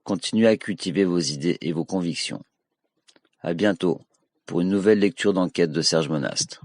Continuez à cultiver vos idées et vos convictions. À bientôt pour une nouvelle lecture d'enquête de Serge Monast.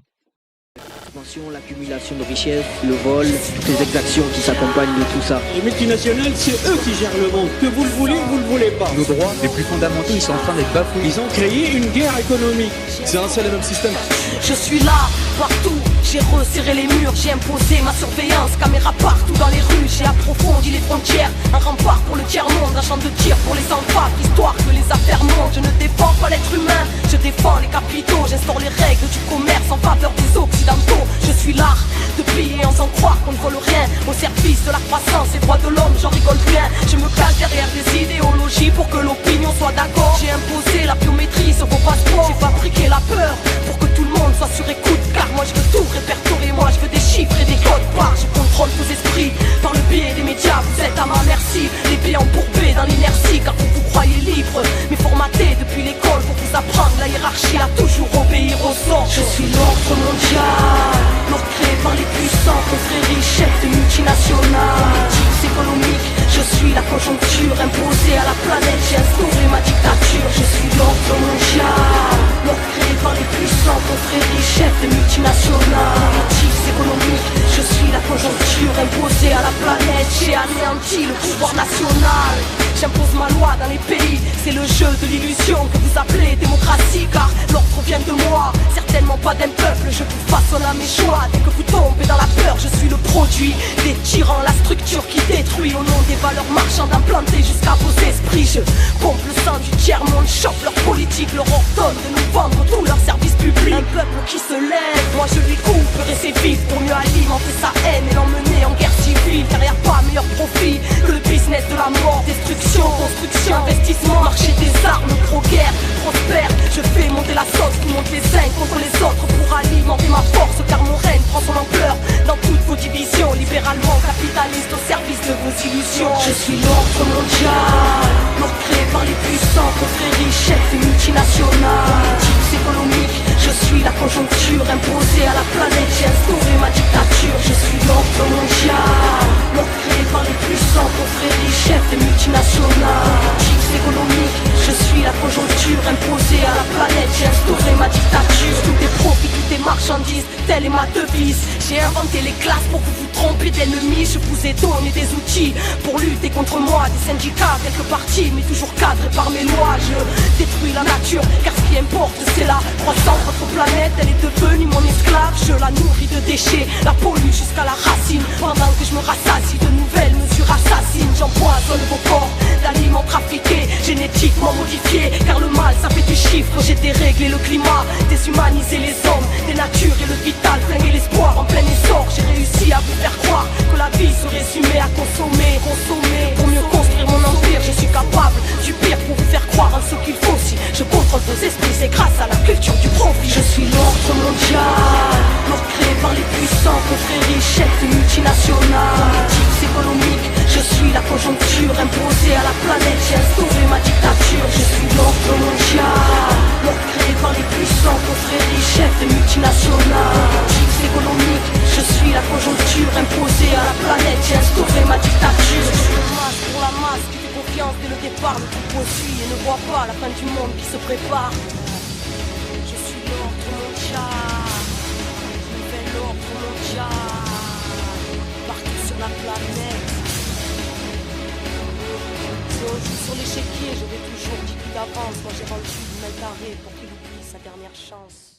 L'accumulation de richesses, le vol, toutes les exactions qui s'accompagnent de tout ça. Les multinationales, c'est eux qui gèrent le monde. Que vous le voulez ou vous le voulez pas. Nos droits les plus fondamentaux, ils sont en train d'être bafoués. Ils ont créé une guerre économique. C'est un seul et même système. Je suis là, partout, j'ai resserré les murs, j'ai imposé ma surveillance, caméra partout dans les rues, j'ai approfondi les frontières, un rempart pour le tiers-monde, un champ de tir pour les enfants, histoire que les affaires montent. Je ne défends pas l'être humain, je défends les capitaux, j'instaure les règles du commerce en faveur des occidentaux. Je suis l'art de piller en sans croire qu'on ne vole rien, au service de la croissance et droits de l'homme, j'en rigole bien. Je me cache derrière des idéologies pour que l'opinion soit d'accord. J'ai imposé la biométrie sur vos passeports, j'ai fabriqué la peur pour que tout le monde soit sur écoute, car moi je veux tout répertorier, moi je veux des chiffres et des codes barres. Je contrôle vos esprits par le biais des médias, vous êtes à ma merci, les pieds embourbés dans l'inertie, car vous vous croyez libre, mais formaté depuis l'école pour vous apprendre la hiérarchie à toujours obéir aux ordres. Je suis l'ordre mondial, l'ordre créé par les puissants, confréries, chefs de multinationales, politiques économiques. Je suis la conjoncture imposée à la planète, j'ai instauré ma dictature. Je suis l'ordre mondial, l'ordre créé par les puissants, confréries, chefs de multinationales, politiques économiques. Je suis la conjoncture imposée à la planète, j'ai anéanti le pouvoir national. J'impose ma loi dans les pays, c'est le jeu de l'illusion que vous appelez démocratie, car l'ordre vient de moi, certainement pas d'un peuple. Je vous façonne à mes choix, dès que vous tombez dans la peur, je suis le produit des tyrans, la structure qui détruit au nom des valeurs marchandes implantées jusqu'à vos esprits. Je pompe le sang du tiers-monde, chope leur politique, leur ordonne de nous vendre tous leurs services publics. Un peuple qui se lève, moi je lui couperai ses vies pour mieux alimenter sa haine et l'emmener en guerre civile, car y a pas meilleur profit que le business de la mort. Destruction, construction, investissement, marché des armes, pro-guerre, prospère. Je fais monter la sauce qui monte les uns contre les autres pour alimenter ma force, car mon règne prend son ampleur dans toutes vos divisions, libéralement capitaliste au service de vos illusions. Je suis l'ordre mondial, l'ordre créé par les puissants, confréries, chefs et multinationales, politiques économiques. Je Je suis la conjoncture imposée à la planète. J'ai instauré ma dictature. Je suis l'ordre mondial, l'ordre créé par les puissants, confréries, chefs des multinationales. Politiques économiques. Je suis la conjoncture imposée à la planète. J'ai instauré ma dictature. Tout est profit, tout est marchandise, telle est ma devise. J'ai inventé les classes pour que vous trompiez d'ennemis. Je vous ai donné des outils pour lutter contre moi. Des syndicats, quelques partis, mais toujours cadrés par mes lois. Je détruis la nature, car ce qui importe c'est la croissance. Votre planète, elle est devenue mon esclave. Je la nourris de déchets, la pollue jusqu'à la racine. Pendant que je me rassasie de nouvelles mesures assassines. J'empoisonne vos corps d'aliments trafiqués, génétiquement modifiés. Car le mal ça fait du chiffre. J'ai déréglé le climat, déshumanisé les hommes, des natures et le vital, flingué l'espoir en plein essor. J'ai réussi à vous faire croire que la vie se résumait à consommer. Pour mieux construire mon empire, je suis capable du pire pour vous faire croire en ce qu'il faut. Si je contrôle vos esprits, c'est grâce à la culture du profit. Je suis l'ordre mondial, l'ordre créé par les puissants, confréries, chefs des multinationales. Politiques économiques, je suis la conjoncture imposée à la planète. J'ai instauré ma dictature. Je suis l'ordre mondial, l'ordre créé par les puissants, confréries, chefs des multinationales. Politiques économiques, je suis la conjoncture imposée à la planète. J'ai instauré ma dictature. Je suis le masque pour la masse qui fait confiance dès le départ, mais qui poursuit et ne voit pas la fin du monde qui se prépare. Je suis l'ordre mondial, nouvel ordre mondial, partout sur la planète. Si on joue sur l'échiquier, je vais toujours 10 coups d'avance. Moi j'ai rendu 10 mètres carrés pour qu'il oublie sa dernière chance.